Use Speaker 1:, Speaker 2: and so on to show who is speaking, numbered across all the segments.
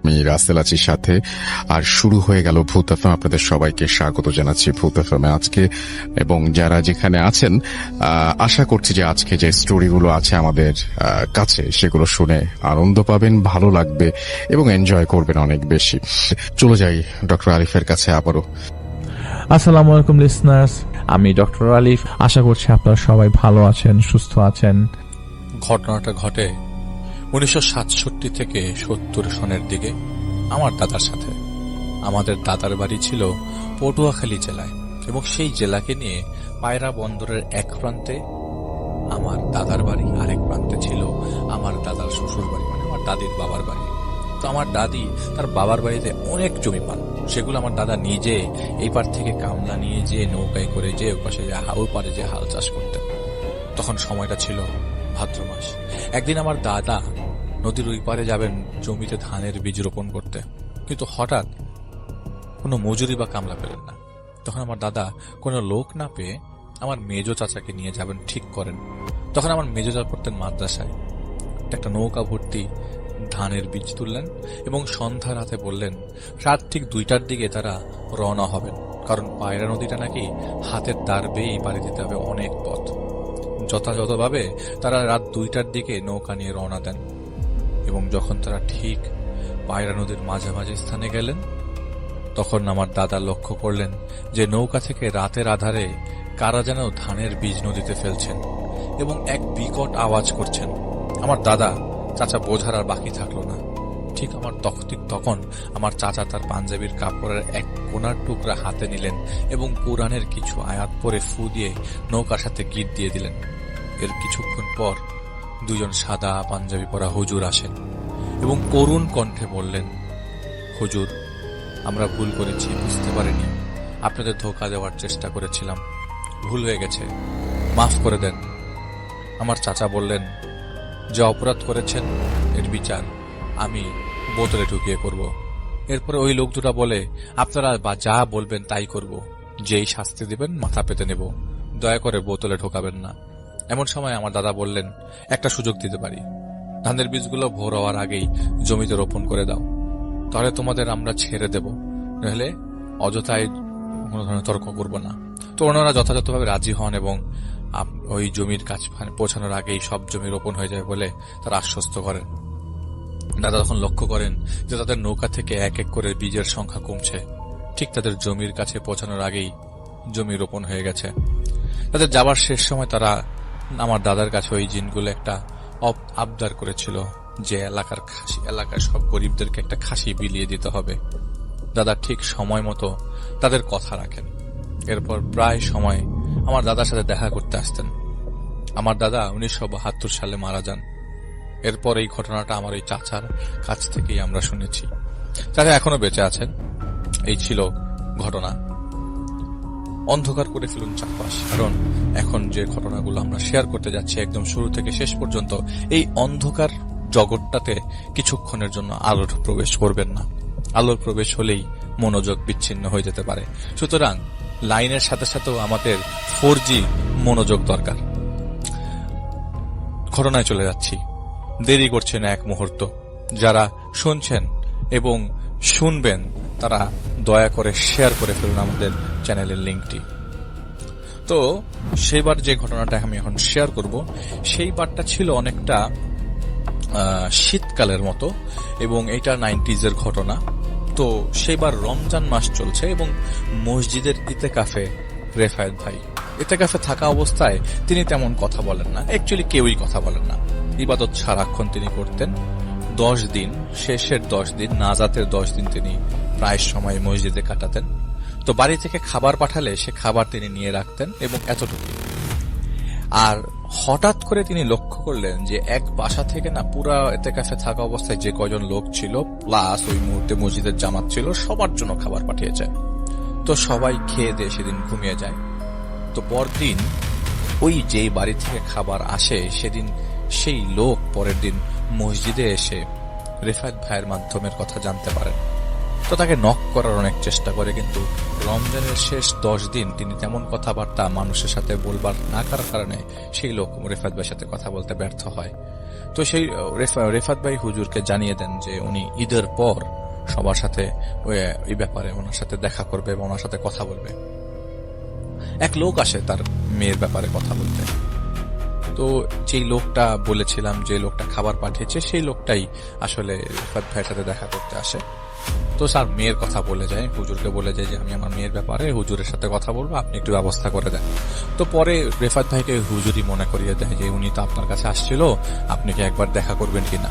Speaker 1: আমি রাসেল আছি সাথে। আর শুরু হয়ে গেল ভূত এফএম। আপনাদের সবাইকে স্বাগত জানাচ্ছি ভূত এফএমে আজকে, এবং যারা যেখানে আছেন আশা করছি যে আজকে যে স্টোরিগুলো আছে আমাদের কাছে সেগুলো শুনে আনন্দ পাবেন, ভালো লাগবে এবং এনজয় করবেন অনেক বেশি। চলে যাই ডক্টর আলিফের কাছে আবারও।
Speaker 2: আসসালামু আলাইকুম লিসনার্স, আমি ডক্টর আলিফ। আশা করছি আপনারা সবাই ভালো আছেন, সুস্থ আছেন।
Speaker 3: ঘটনাটা ঘটে 1967 থেকে 70 সনের দিকে আমার দাদার সাথে। আমাদের দাদার বাড়ি ছিল পটুয়াখালী জেলায়, এবং সেই জেলাকে নিয়ে পায়রা বন্দরের এক প্রান্তে আমার দাদার বাড়ি, আরেক প্রান্তে ছিল আমার দাদার শ্বশুর বাড়ি, মানে আমার দাদির বাবার বাড়ি। তো আমার দাদি তার বাবার বাড়িতে অনেক জমি পান, সেগুলো আমার দাদা নিজে এই পার থেকে কামলা নিয়ে যে নৌকায় করে যে ওপাশে ওই পারে যে হাল চাষ করতেন। তখন সময়টা ছিল ভাদ্র মাস। একদিন আমার দাদা নদীর ওই পারে যাবেন জমিতে ধানের বীজ রোপণ করতে, কিন্তু হঠাৎ কোনো মজুরি বা কামলা পেলেন না। তখন আমার দাদা কোনো লোক না পেয়ে আমার মেজো চাচাকে নিয়ে যাবেন ঠিক করেন। তখন আমার মেজো চাচা পড়তেন মাদ্রাসায়। একটা নৌকা ভর্তি ধানের বীজ তুললেন এবং সন্ধ্যার রাতে বললেন রাত ঠিক 2টার দিকে তারা রওনা হবেন, কারণ পায়রা নদীটা নাকি হাতের দ্বার বেয়েই পাড়ি দিতে হবে অনেক পথ। যথাযথভাবে তারা রাত 2টার দিকে নৌকা নিয়ে রওনা দেন, এবং যখন তারা ঠিক পায়রা নদীর মাঝামাঝি স্থানে গেলেন, তখন আমার দাদা লক্ষ্য করলেন যে নৌকা থেকে রাতের আধারে কারা যেন ধানের বীজ নদীতে ফেলছেন এবং এক বিকট আওয়াজ করছেন। আমার দাদা চাচা বোঝার আর বাকি থাকলো না। ঠিক তখন আমার চাচা তার পাঞ্জাবির কাপড়ের এক কোনার টুকরা হাতে নিলেন এবং কোরআনের কিছু আয়াত পরে ফু দিয়ে নৌকার সাথে গিট দিয়ে দিলেন। এর কিছুক্ষণ পর দুজন সাদা পাঞ্জাবি পরা হুজুর আসেন এবং করুণ কণ্ঠে বললেন, হুজুর, আমরা ভুল করেছি, বুঝতে পারিনি, আপনাদের ধোঁকা দেওয়ার চেষ্টা করেছিলাম, ভুল হয়ে গেছে, মাফ করে দেন। আমার চাচা বললেন, যে অপরাধ করেছেন এর বিচার আমি বোতলে ঢুকিয়ে করব। এরপরে ওই লোক দুটা বলে, আপনারা বা যা বলবেন তাই করব, যেই শাস্তি দিবেন মাথা পেতে নেব, দয়া করে বোতলে ঢোকাবেন না। এমন সময় আমার দাদা বললেন, একটা সুযোগ দিতে পারি, ধানের বীজগুলো ভোর হওয়ার আগেই জমিতে রোপণ করে দাও, তাহলে তোমাদের আমরা ছেড়ে দেব, নাহলে অযথায় কোনো ধরনের তর্ক করব না। তো ওনারা যথাযথভাবে রাজি হন এবং ওই জমির কাছ পৌঁছানোর আগেই সব জমি রোপণ হয়ে যায় বলে তারা আশ্বস্ত করেন। দাদা তখন লক্ষ্য করেন যে তাদের নৌকা থেকে এক এক করে বীজের সংখ্যা কমছে। ঠিক তাদের জমির কাছে পৌঁছানোর আগেই জমি রোপণ হয়ে গেছে। তাদের যাবার শেষ সময় তারা আমার দাদার কাছে ওই জিনগুলো একটা আবদার করেছিল যে এলাকার সব গরিবদেরকে একটা খাসি বিলিয়ে দিতে হবে। দাদা ঠিক সময় মতো তাদের কথা রাখেন। এরপর প্রায় সময় আমার দাদার সাথে দেখা করতে আসতেন। আমার দাদা 1972 সালে মারা যান। এরপর এই ঘটনাটা আমার এই চাচার কাছ থেকেই আমরা শুনেছি। চাচা এখনো বেঁচে আছেন। এই ছিল ঘটনা। অন্ধকার করে ফেলুন চারপাশ, কারণ এখন যে ঘটনাগুলো আমরা শেয়ার করতে যাচ্ছি একদম শুরু থেকে শেষ পর্যন্ত এই অন্ধকার জগৎটাতে কিছুক্ষণের জন্য আলোর প্রবেশ করবেন না। আলোর প্রবেশ হলেই মনোযোগ বিচ্ছিন্ন হয়ে যেতে পারে। সুতরাং লাইনের সাথে সাথেও আমাদের 4G মনোযোগ দরকার। ঘটনায় চলে যাচ্ছি, দেরি করছেন এক মুহূর্ত। যারা শুনছেন এবং শুনবেন তারা দয়া করে শেয়ার করে ফেলুন আমাদের চ্যানেলের লিঙ্কটি। তো সেইবার যে ঘটনাটা আমি এখন শেয়ার করব, সেই বারটা ছিল অনেকটা শীতকালের মতো, এবং এটা 90s ঘটনা। তো সেইবার রমজান মাস চলছে এবং মসজিদের ইতেকাফে রেফায়েত ভাই ইতেকাফে থাকা অবস্থায় তিনি তেমন কথা বলেন না, অ্যাকচুয়ালি কেউই কথা বলেন না। ইবাদত সারাক্ষণ তিনি করতেন। 10 দিন, শেষের 10 দিন, নাজাতের 10 দিন তিনি প্রায় সময় মসজিদে কাটাতেন। তো বাড়ি থেকে খাবার পাঠালে সে খাবার তিনি নিয়ে রাখতেন এবং এতটুকু। আর হঠাৎ করে তিনি লক্ষ্য করলেন যে এক বাসা থেকে না পুরা ইতেকাফে থাকা অবস্থায় যে কয়জন লোক ছিল প্লাস ওই মুহূর্তে মসজিদের জামাত ছিল, সবার জন্য খাবার পাঠিয়েছে। তো সবাই খেয়ে দিয়ে সেদিন ঘুমিয়ে যায়। তো পরদিন ওই যেই বাড়ি থেকে খাবার আসে সেদিন সেই লোক পরের দিন মসজিদে এসে রেফায়েত ভাইয়ের মাধ্যমের কথা জানতে পারেন। তো তাকে নক করার অনেক চেষ্টা করে, কিন্তু রমজানের শেষ 10 দিন তিনি তেমন কথাবার্তা মানুষের সাথে বলবার না করার কারণে সেই লোক রেফাত ভাইয়ের সাথে কথা বলতে ব্যর্থ হয়। তো সেই রেফাত ভাই হুজুরকে জানিয়ে দেন যে উনি ঈদের পর সবার সাথে এই ব্যাপারে ওনার সাথে দেখা করবে এবং ওনার সাথে কথা বলবে। এক লোক আসে তার মেয়ের ব্যাপারে কথা বলতে। তো যেই লোকটা বলেছিলাম, যে লোকটা খাবার পাঠিয়েছে, সেই লোকটাই আসলে রেফাত ভাইয়ের সাথে দেখা করতে আসে। তো স্যার মেয়ের কথা বলে যায়, হুজুরকে বলে যায় যে আমি আমার মেয়ের ব্যাপারে হুজুরের সাথে কথা বলবো, আপনি একটু ব্যবস্থা করে দেন। তো পরে রেফাত ভাইকে হুজুরই মনে করিয়ে দেয় যে উনি তো আপনার কাছে আসছিল, আপনি কি একবার দেখা করবেন কিনা।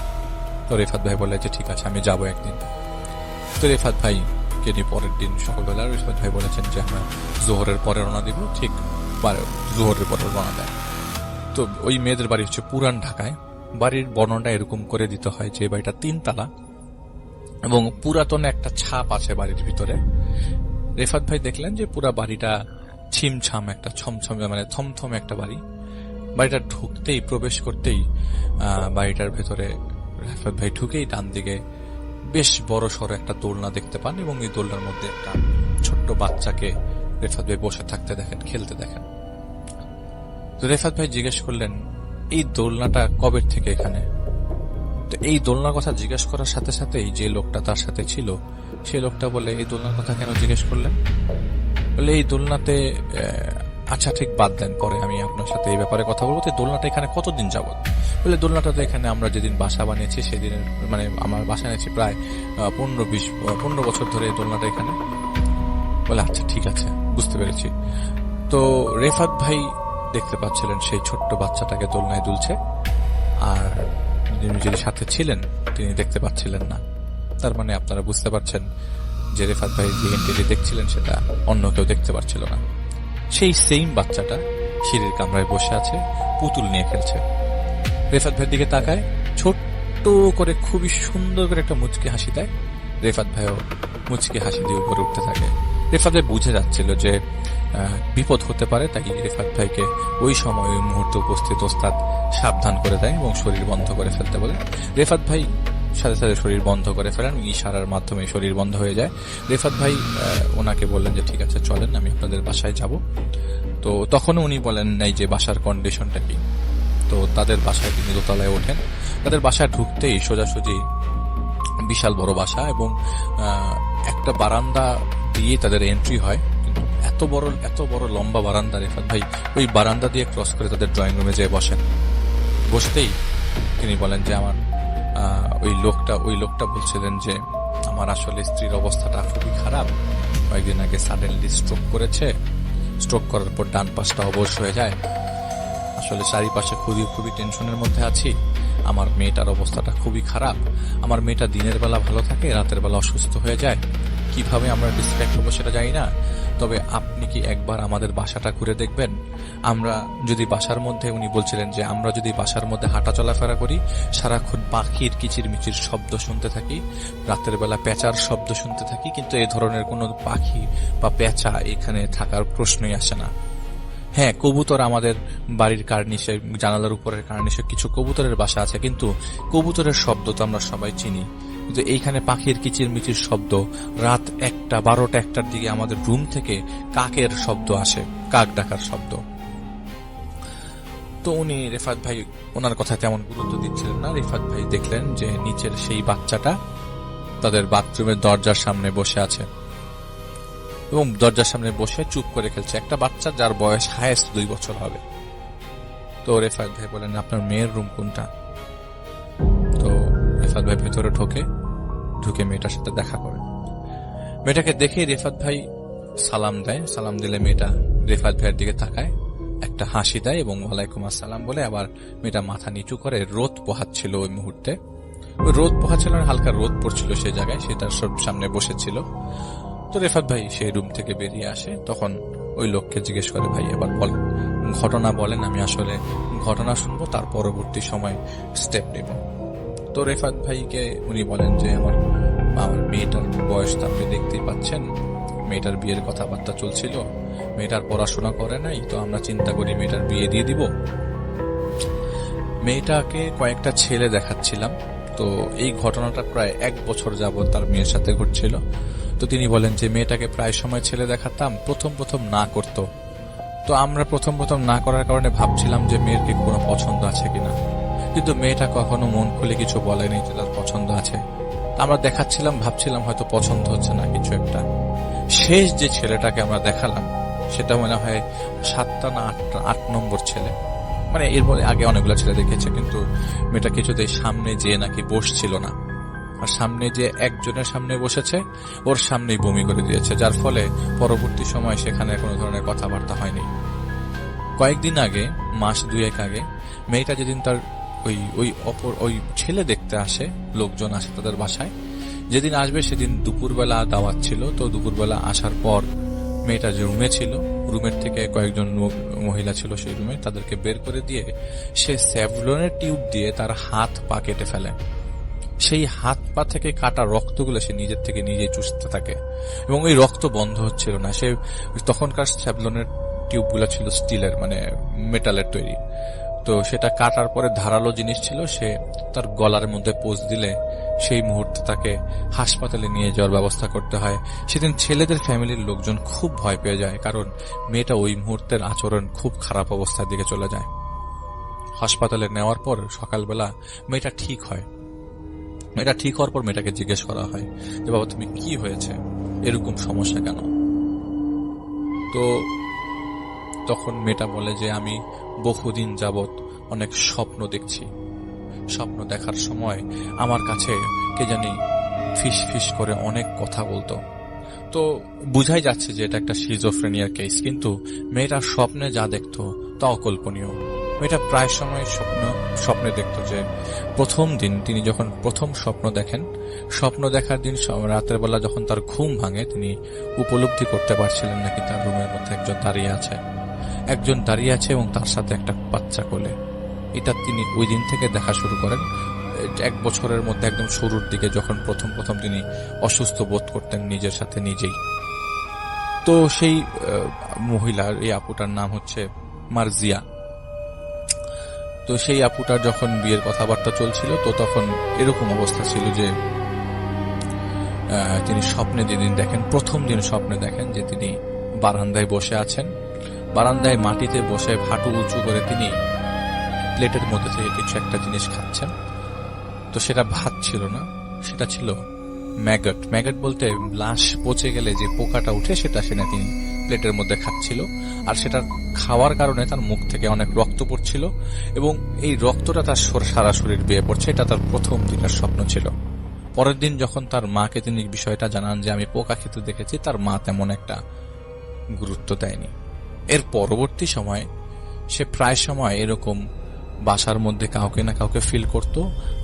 Speaker 3: তো রেফাত ভাই বলে যে ঠিক আছে, আমি যাবো একদিন। তো রেফাত ভাইকে নিয়ে পরের দিন সকালবেলা রেফাত ভাই বলেছেন যে আমরা জোহরের পরে রওনা দিব, ঠিক জোহরের পরে রওনা দেয়। তো ওই মেয়েদের বাড়ি হচ্ছে পুরান ঢাকায়। বাড়ির বর্ণনাটা এরকম করে দিতে হয় যে বাড়িটা 3 তলা এবং পুরাতন একটা ছাপ আছে বাড়ির ভিতরে। রেফাত ভাই দেখলেন যে পুরা বাড়িটা ছিমছাম, একটা ছমছমে মানে থমথমে একটা বাড়ি। বাড়িটা ঢুকতেই, প্রবেশ করতেই বাড়িটার ভেতরে রেফাত ভাই ঢুকেই ডান দিকে বেশ বড় সড়ো একটা দোলনা দেখতে পান এবং এই দোলনার মধ্যে একটা ছোট্ট বাচ্চাকে রেফাত ভাই বসে থাকতে দেখেন, খেলতে দেখেন। তো রেফাত ভাই জিজ্ঞেস করলেন এই দোলনাটা কবে থেকে এখানে। তো এই দোলনার কথা জিজ্ঞেস করার সাথে সাথেই যে লোকটা তার সাথে ছিল সেই লোকটা বলে এই দোলনার কথা কেন জিজ্ঞেস করলেন। বলে এই দোলনাতে আচ্ছা ঠিক বাদ দেন, পরে আমি আপনার সাথে এই ব্যাপারে কথা বলবো। তো দোলনাটা এখানে কতদিন যাবত। বলে দোলনাটা তো এখানে আমরা যেদিন বাসা বানিয়েছি সেদিনের মানে আমার বাসা নিয়েছি প্রায় 15 বছর ধরে এই দোলনাটা এখানে। বলে আচ্ছা ঠিক আছে, বুঝতে পেরেছি। তো রেফাত ভাই দেখতে পাচ্ছিলেন সেই ছোট্ট বাচ্চাটাকে দোলনায় দুলছে, আর যিনি সাথে ছিলেন তিনি দেখতে পাচ্ছিলেন না। তার মানে আপনারা বুঝতে পারছেন যে রেফাত ভাই যে এন্টিটি দেখছিলেন সেটা অন্য কেউ দেখতে পাচ্ছিল না। সেই সেম বাচ্চাটা সিঁড়ির কামরায় বসে আছে, পুতুল নিয়ে খেলছে। রেফাত ভাইয়ের দিকে তাকায়, ছোট্ট করে খুবই সুন্দর করে একটা মুচকি হাসি দেয়। রেফাত ভাইও মুচকি হাসি দিয়ে উপরে উঠতে থাকে। রেফাত ভাই বুঝে যাচ্ছিল যে বিপদ হতে পারে, তাই রেফাত ভাইকে ওই সময় ওই মুহূর্তে উপস্থিত ওস্তাদ সাবধান করে দেয় এবং শরীর বন্ধ করে ফেলতে বলে। রেফাত ভাই সাথে সাথে শরীর বন্ধ করে ফেলেন, ইশারার মাধ্যমে শরীর বন্ধ হয়ে যায়। রেফাত ভাই ওনাকে বললেন যে ঠিক আছে চলেন, আমি আপনাদের বাসায় যাব। তো তখনও উনি বলেন নাই যে বাসার কন্ডিশনটা কি। তো তাদের বাসায় তিনি দোতলায় ওঠেন। তাদের বাসায় ঢুকতেই সোজাসুজি বিশাল বড় বাসা এবং একটা বারান্দা দিয়ে তাদের এন্ট্রি হয়। কিন্তু এত বড় লম্বা বারান্দা, রেফাত ভাই ওই বারান্দা দিয়ে ক্রস করে তাদের ড্রয়িং রুমে যেয়ে বসেন। বসতেই তিনি বলেন যে আমার ওই লোকটা বলছিলেন যে আমার আসলে স্ত্রীর অবস্থাটা খুবই খারাপ, কয়েকদিন আগে সাডেনলি স্ট্রোক করেছে। স্ট্রোক করার পর ডান পাশটা অবশ হয়ে যায়। আসলে চারিপাশে খুবই টেনশনের মধ্যে আছি। আমার মেয়েটার অবস্থাটা খুবই খারাপ। আমার মেয়েটা দিনের বেলা ভালো থাকে, রাতের বেলা অসুস্থ হয়ে যায়। কিভাবে আমরা ডিসক্রাইব করবো সেটা জানি না। তবে আপনি কি একবার আমাদের বাসাটা ঘুরে দেখবেন? আমরা যদি বাসার মধ্যে, উনি বলছিলেন যে আমরা যদি বাসার মধ্যে হাঁটা চলাফেরা করি, সারাক্ষণ পাখির কিচিরমিচির শব্দ শুনতে থাকি, রাতের বেলা পেঁচার শব্দ শুনতে থাকি, কিন্তু এই ধরনের কোনো পাখি বা পেঁচা এখানে থাকার প্রশ্নই আসে না। হ্যাঁ, কবুতর আমাদের বাড়ির কার্নিশে, জানালার উপরের কার্নিশে কিছু কবুতরের বাসা আছে, কিন্তু কবুতরের শব্দ তো আমরা সবাই চিনি। কিন্তু এইখানে পাখির কিচিরমিচির শব্দ, রাত 12টা-1টার দিকে আমাদের রুম থেকে কাকের শব্দ আসে, কাক ডাকার শব্দ। তো উনি রেফাত ভাই ওনার কথা তেমন গুরুত্ব দিচ্ছিলেন না। রেফাত ভাই দেখলেন যে নিচের সেই বাচ্চাটা তাদের বাথরুমের দরজার সামনে বসে আছে এবং দরজার সামনে বসে চুপ করে খেলছে। একটা বাচ্চা যার বয়স হায়েস্ট 2 বছর হবে। তো রেফাত ভাই বলেন আপনার মেয়ের রুম কোনটা? তো রেফাত ভাই ভেতরে ঢুকে মেয়েটার সাথে দেখা করে। মেয়েটাকে দেখে রেফাত ভাই সালাম দেয়। সালাম দিলে মেয়েটা রেফাত ভাইয়ের দিকে তাকায়, একটা হাসি দেয় এবং ওয়ালাইকুম আসসালাম বলে আবার মেয়েটা মাথা নিচু করে। রোদ পোহাচ্ছিল ওই মুহূর্তে, ওই রোদ পোহাচ্ছিল, হালকা রোদ পড়ছিল সেই জায়গায়, সেটার সব সামনে বসেছিল। তো রেফাত ভাই সেই রুম থেকে বেরিয়ে আসে। তখন ওই লোককে জিজ্ঞেস করে ভাই এবার বলেন, ঘটনা বলেন, আমি আসলে ঘটনা শুনবো, তার পরবর্তী সময় স্টেপ নেব। তো রেফাত ভাইকে উনি বলেন যে আমার মেয়েটার বয়স তো আপনি দেখতেই পাচ্ছেন, মেয়েটার বিয়ের কথাবার্তা চলছিল, মেয়েটার পড়াশোনা করে নাই, তো আমরা চিন্তা করি মেয়েটার বিয়ে দিয়ে দিব। মেয়েটাকে কয়েকটা ছেলে দেখাচ্ছিলাম, তো এই ঘটনাটা প্রায় 1 বছর যাবত তার মেয়ের সাথে ঘটছিল। তো তিনি বলেন যে মেয়েটাকে প্রায় সময় ছেলে দেখাতাম, প্রথম না করতো। তো আমরা প্রথম না করার কারণে ভাবছিলাম যে মেয়ের কি কোনো পছন্দ আছে কিনা, কিন্তু মেয়েটা কখনো মন খুলে কিছু বলেনি যে তার পছন্দ আছে। আমরা দেখাচ্ছিলাম, ভাবছিলাম হয়তো পছন্দ হচ্ছে না কিছু একটা। শেষ যে ছেলেটাকে আমরা দেখালাম সেটা মনে হয় 7টা না 8 নম্বর ছেলে, মানে এর আগে অনেকগুলো ছেলে দেখেছে, কিন্তু মেয়েটা কিছুতেই সামনে যেয়ে নাকি বসছিল না। আর সামনে যে একজনের সামনে বসেছে ওর সামনেই বমি করে দিয়েছে, যার ফলে পরবর্তী সময় সেখানে কোনো ধরনের কথাবার্তা হয়নি। কয়েকদিন আগে, মাস 2-1 আগে, মেয়েটা যেদিন তার ওই ছেলে দেখতে আসে, লোকজন আসে তাদের বাসায়, যেদিন আসবে সেদিন দুপুরবেলা দাওয়াত ছিল। তো দুপুরবেলা আসার পর মেয়েটা যে রুমে ছিল, রুমের থেকে কয়েকজন মহিলা ছিল সেই রুমে, তাদেরকে বের করে দিয়ে সে স্যাভলনের টিউব দিয়ে তার হাত পা কেটে ফেলে। সেই হাত পা থেকে কাটা রক্তগুলো সে নিজের থেকে নিজেই চুষতে থাকে এবং ওই রক্ত বন্ধ হচ্ছিল না। সে তখনকার স্যাভলনের টিউবগুলো ছিল স্টিলের, মানে মেটালের তৈরি। তো সেটা কাটার পরে ধারালো জিনিস ছিল, সে তার গলার মধ্যে পোঁচ দিলে সেই মুহূর্তে তাকে হাসপাতালে নিয়ে যাওয়ার ব্যবস্থা করতে হয়। সেদিন ছেলেদের ফ্যামিলির লোকজন খুব ভয় পেয়ে যায়, কারণ মেয়েটা ওই মুহূর্তের আচরণ খুব খারাপ অবস্থার দিকে চলে যায়। হাসপাতালে নেওয়ার পর সকালবেলা মেয়েটা ঠিক হয়। মেয়েটা ঠিক হওয়ার পর মেয়েটাকে জিজ্ঞেস করা হয় যে বাবা তুমি কি হয়েছে, এরকম সমস্যা কেন? তো তখন মেয়েটা বলে যে আমি বহুদিন যাবত অনেক স্বপ্ন দেখছি। স্বপ্ন দেখার সময় আমার কাছে কে জানি ফিস ফিস করে অনেক কথা বলতো। তো বুঝাই যাচ্ছে যে এটা একটা সিজোফ্রেনিয়ার কেস, কিন্তু মেয়েটা স্বপ্নে যা দেখতো তা অকল্পনীয়। মেয়েটা প্রায় সময় স্বপ্নে দেখতো যে প্রথম দিন তিনি যখন প্রথম স্বপ্ন দেখেন, স্বপ্ন দেখার দিন রাতের বেলা যখন তার ঘুম ভাঙে, তিনি উপলব্ধি করতে পারছিলেন নাকি তার রুমের মধ্যে একজন দাঁড়িয়ে আছে এবং তার সাথে একটা বাচ্চা কোলে। এটা তিনি ওই দিন থেকে দেখা শুরু করেন। 1 বছরের মধ্যে একদম শুরুর দিকে যখন প্রথম তিনি অসুস্থ বোধ করতেন নিজের সাথে নিজেই। তো সেই মহিলার, এই আপুটার নাম হচ্ছে মার্জিয়া। তো সেই আপুটার যখন বিয়ের কথাবার্তা চলছিল, তো তখন এরকম অবস্থা ছিল যে তিনি স্বপ্নে যেদিন দেখেন, প্রথম দিন স্বপ্নে দেখেন যে তিনি বারান্দায় বসে আছেন। বারান্দায় মাটিতে বসে হাঁটু উঁচু করে তিনি প্লেটের মধ্যে থেকে কিছু একটা জিনিস খাচ্ছেন। তো সেটা ভাত ছিল না, সেটা ছিল ম্যাগট। ম্যাগট বলতে লাশ পচে গেলে যে পোকাটা উঠে, সেটা সেটা তিনি প্লেটের মধ্যে খাচ্ছিল। আর সেটা খাওয়ার কারণে তার মুখ থেকে অনেক রক্ত পড়ছিল এবং এই রক্তটা তার সারা শরীর বেয়ে পড়ছে। এটা তার প্রথম দিনের স্বপ্ন ছিল। পরের দিন যখন তার মাকে তিনি বিষয়টা জানান যে আমি পোকা খেতে দেখেছি, তার মা তেমন একটা গুরুত্ব দেয়নি। এর পরবর্তী সময় সে প্রায় সময় এরকম বাসার মধ্যে কাউকে না কাউকে ফিল করত,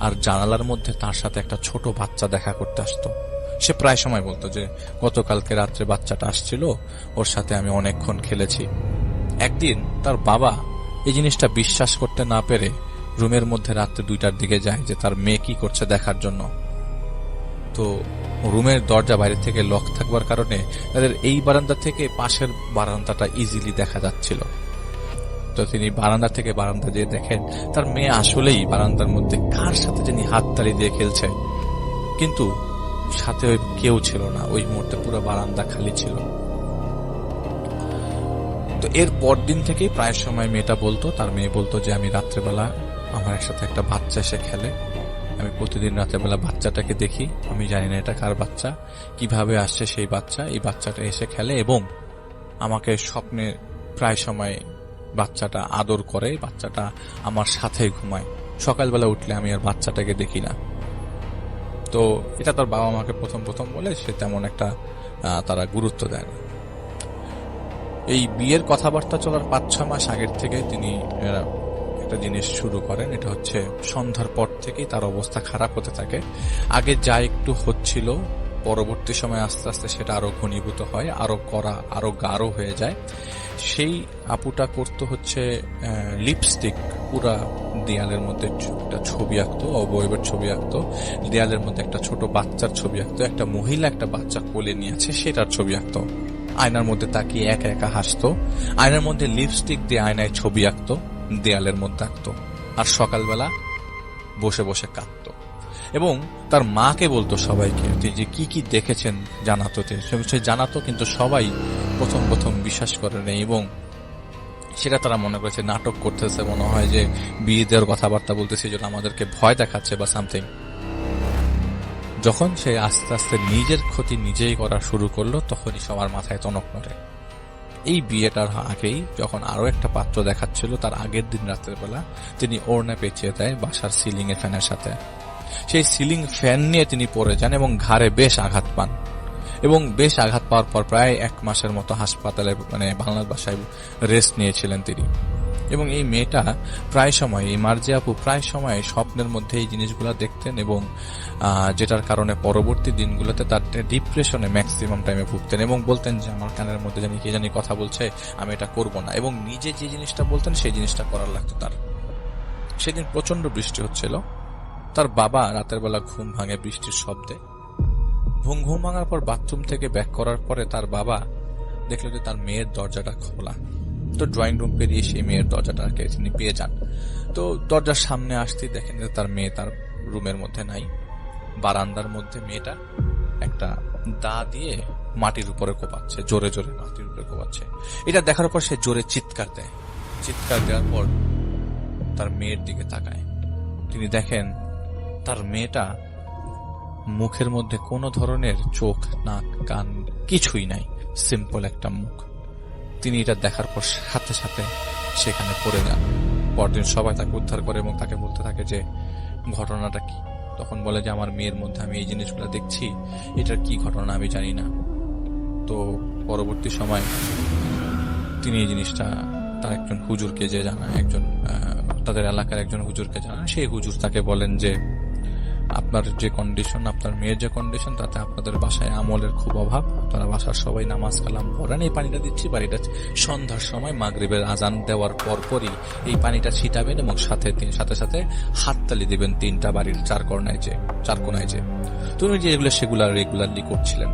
Speaker 3: আর জানালার মধ্যে তার সাথে একটা ছোট বাচ্চা দেখা করতে আসতো। সে প্রায় সময় বলতো যে গতকালকে রাত্রে বাচ্চাটা আসছিল, ওর সাথে আমি অনেকক্ষণ খেলেছি। একদিন তার বাবা এই জিনিসটা বিশ্বাস করতে না পেরে রুমের মধ্যে রাত্রে 2টার দিকে যায় যে তার মেয়ে কি করছে দেখার জন্য। তো রুমের দরজা বাইরে থেকে লক থাকবার কারণে তাদের এই বারান্দা থেকে পাশের বারান্দাটা ইজিলি দেখা যাচ্ছিল। তো তিনি বারান্দা থেকে বারান্দা দিয়ে দেখেন তার মেয়ে আসলেই বারান্দার মধ্যে কার সাথে যিনি হাততালি দিয়ে খেলছে, কিন্তু সাথে কেউ ছিল না। ওই মুহূর্তে পুরো বারান্দা খালি ছিল। তো এর পর দিন থেকেই প্রায় সময় মেয়েটা বলতো, তার মেয়ে বলতো যে আমি রাত্রেবেলা আমার একসাথে একটা বাচ্চা এসে খেলে, আমি প্রতিদিন রাত্রেবেলা বাচ্চাটাকে দেখি, আমি জানি না এটা কার বাচ্চা, কিভাবে আসছে সেই বাচ্চা, এই বাচ্চাটা এসে খেলে এবং আমাকে স্বপ্নে প্রায় সময় বাচ্চাটা আদর করে, বাচ্চাটা আমার সাথে ঘুমায়। সকালবেলা উঠলে আমি আর বাচ্চাটাকে দেখি না। তো এটা তার বাবা মাকে প্রথম বলে, সে তেমন একটা তারা গুরুত্ব দেয় না। এই বিয়ের কথাবার্তা চলার 5-6 মাস আগের থেকে তিনি একটা জিনিস শুরু করেন। এটা হচ্ছে সন্ধ্যার পর থেকেই তার অবস্থা খারাপ হতে থাকে। আগে যা একটু হচ্ছিল, পরবর্তী সময় আস্তে আস্তে সেটা আরো ঘনীভূত হয়, আরো গাঢ় হয়ে যায়। সেই আপুটা করতো হচ্ছে লিপস্টিক পুরা দেয়ালের মধ্যে একটা ছবি আঁকতো, অবয়বের ছবি আঁকতো, দেয়ালের মধ্যে একটা ছোট বাচ্চার ছবি আঁকতো, একটা মহিলা একটা বাচ্চা কোলে নিয়ে আছে সেটার ছবি আঁকতো, আয়নার মধ্যে তাকিয়ে একা একা হাসতো, আয়নার মধ্যে লিপস্টিক দিয়ে আয়নায় ছবি আঁকতো, দেয়ালের মধ্যে আঁকতো, আর সকালবেলা বসে বসে কাঁদতো এবং তার মাকে বলতো সবাইকে যে কি কি দেখেছেন জানাতো। সে জানাতো, কিন্তু সবাই প্রথম বিশ্বাস করে নেই এবং সেটা তারা মনে করেছে নাটক করতেছে, মনে হয় যে বিয়ে দেওয়ার কথাবার্তা বলতেছে, যেটা আমাদেরকে ভয় দেখাচ্ছে বা সামথিং। যখন সে আস্তে আস্তে নিজের ক্ষতি নিজেই করা শুরু করলো, তখনই সবার মাথায় টনক নড়ে। এই বিয়েটার আগেই যখন আরো একটা পাত্র দেখাচ্ছিল, তার আগের দিন রাতের বেলা তিনি ওড়না পেঁচিয়ে দেয় বাসার সিলিং এর ফ্যানের সাথে। সেই সিলিং ফ্যান নিয়ে তিনি পড়ে যান এবং ঘাড়ে বেশ আঘাত পান, এবং বেশ আঘাত পাওয়ার পর প্রায় 1 মাসের মতো হাসপাতালে বাংলার বাসায় রেস্ট নিয়েছিলেন তিনি। এবং এই মেয়েটা প্রায় সময়, এই মার্জিয়া আপু প্রায় সময় স্বপ্নের মধ্যে এই জিনিসগুলো দেখতেন, এবং যেটার কারণে পরবর্তী দিনগুলোতে তার ডিপ্রেশনে ম্যাক্সিমাম টাইমে ভুগতেন এবং বলতেন যে আমার কানের মধ্যে কে জানি কথা বলছে, আমি এটা করব না। এবং নিজে যে জিনিসটা বলতেন সেই জিনিসটা করার লাগতো তার। সেদিন প্রচন্ড বৃষ্টি হচ্ছিল, তার বাবা রাতের বেলা ঘুম ভাঙে বৃষ্টির শব্দে। ঘুম ভাঙার পর বাথরুম থেকে ব্যাক করার পরে তার বাবা দেখলো যে তার মেয়ের দরজাটা খোলা। তো ড্রয়িং রুম পেরিয়ে সেই মেয়ের দরজাটাকে তিনি পেয়ে যান। তো দরজার সামনে আসতেই দেখেন যে তার মেয়ে তার রুমের মধ্যে নাই। বারান্দার মধ্যে মেয়েটা একটা দা দিয়ে মাটির উপরে কোপাচ্ছে, জোরে জোরে মাটির উপরে কোপাচ্ছে। এটা দেখার পর সে জোরে চিৎকার দেয়। চিৎকার দেওয়ার পর তার মেয়ের দিকে তাকায়। তিনি দেখেন তার মেয়েটা মুখের মধ্যে কোনো ধরনের চোখ, নাক, কান কিছুই নাই, সিম্পল একটা মুখ। তিনি এটা দেখার পর সাথে সাথে সেখানে পড়ে যান। পরদিন সবাই তাকে উদ্ধার করে এবং তাকে বলতে থাকে যে ঘটনাটা কি। তখন বলে যে আমার মেয়ের মধ্যে আমি এই জিনিসগুলো দেখছি, এটার কি ঘটনা আমি জানি না। তো পরবর্তী সময় তিনি এই জিনিসটা তার একজন হুজুরকে যে জানায়, তাদের এলাকার একজন হুজুরকে জানান। সেই হুজুর তাকে বলেন যে আপনার যে কন্ডিশন, আপনার মেয়ের যে কন্ডিশন, তাতে আপনাদের বাসায় আমলের খুব অভাব। আপনারা বাসার সবাই নামাজ কালাম পড়েন। এই পানিটা দিচ্ছি, বাড়িটা সন্ধ্যার সময় মাগরিবের আজান দেওয়ার পরপরই এই পানিটা ছিটাবেন এবং সাথে সাথে হাততালি দিবেন 3টা বাড়ির চার কোনায় যে। তুমি যে সেগুলা রেগুলারলি করছিলেন,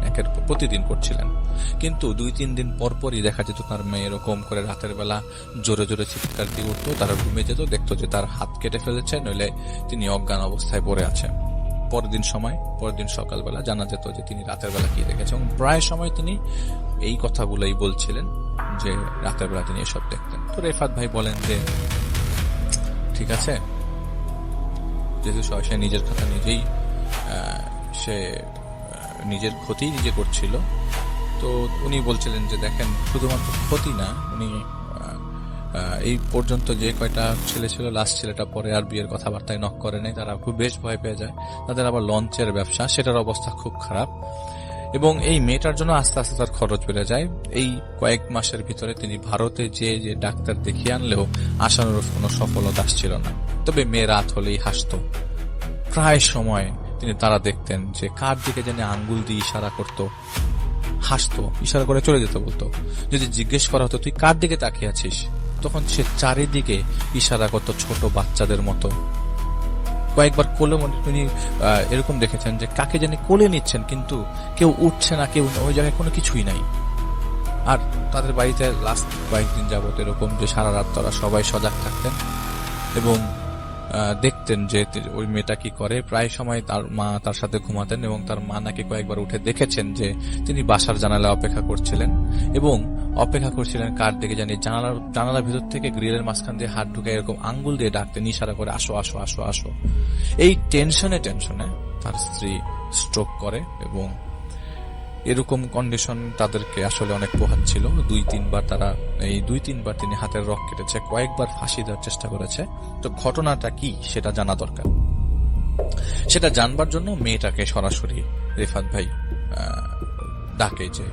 Speaker 3: প্রতিদিন করছিলেন, কিন্তু 2-3 দিন পরপরই দেখা যেত তার মেয়ে এরকম করে রাতের বেলা জোরে জোরে চিৎকার দিয়ে উঠতো। তারা ঘুমে যেত, দেখতো যে তার হাত কেটে ফেলেছে, নইলে তিনি অজ্ঞান অবস্থায় পড়ে আছেন। পরের দিন সকালবেলা জানা যেত যে তিনি রাতের বেলা কি দেখেছেন, এবং প্রায় সময় তিনি এই কথাগুলোই বলছিলেন যে রাতের বেলা তিনি এসব দেখতেন। তো রেফাত ভাই বলেন যে ঠিক আছে, যেহেতু সে নিজের কথা নিজেই, সে নিজের ক্ষতি নিজে করছিল, তো উনি বলছিলেন যে দেখেন শুধুমাত্র ক্ষতি না, উনি এই পর্যন্ত যে কয়টা ছেলে ছিল, লাস্ট ছেলেটা পরে আর বিয়ের কথাবার্তায় নক করে নাই। তারা খুব বেশ ভয় পেয়ে যায়। তাদের আবার লঞ্চের ব্যবসা, সেটার অবস্থা খুব খারাপ, এবং এই মেয়েটার জন্য আস্তে আস্তে তার খরচ বেড়ে যায়। এই কয়েক মাসের ভিতরে তিনি ভারতে যে ডাক্তার দেখিয়ে আনলেও আসানোর কোনো সফলতা আসছিল না। তবে মেয়ে রাত হলেই হাসত। প্রায় সময় তিনি তারা দেখতেন যে কার দিকে যেন আঙ্গুল দিয়ে ইশারা করত, হাসতো, ইশারা করে চলে যেতে বলতো। যদি জিজ্ঞেস করা হতো তুই কার দিকে তাকিয়ে আছিস, তখন সে চারিদিকে ইশারা করতো ছোট বাচ্চাদের মতো। কয়েকবার কোলে তিনি এরকম দেখেছেন যে কাকে জানি কোলে নিচ্ছেন, কিন্তু কেউ উঠছে না, কেউ ওই জায়গায় কোনো কিছুই নাই। আর তাদের বাড়িতে লাস্ট কয়েকদিন যাবত এরকম যে সারা রাত তারা সবাই সজাগ থাকতেন এবং দেখতেন যে ওই মেয়েটা কি করে। প্রায় সময় তার মা তার সাথে ঘুমাতেন এবং তার মা নাকি কয়েকবার উঠে দেখেছেন যে তিনি বাসার জানালায় অপেক্ষা করছিলেন, এবং অপেক্ষা করছিলেন কার দিকে জানি। জানালার ভিতর থেকে গ্রিলের মাঝখান দিয়ে হাত ঢুকে এরকম আঙ্গুল দিয়ে ডাকতেন, ইশারা করে আসো আসো আসো আসো। এই টেনশনে তার স্ত্রী স্ট্রোক করে, এবং এরকম কন্ডিশন তাদেরকে আসলে অনেক পোহাচ্ছিল। 2-3 বার তিনি হাতের রক কেটেছে, কয়েকবার ফাঁসি দেওয়ার চেষ্টা করেছে। তো ঘটনাটা কি সেটা জানা দরকার। সেটা জানবার জন্য মেয়েটাকে সরাসরি রেফাত ভাই ডাকে, যে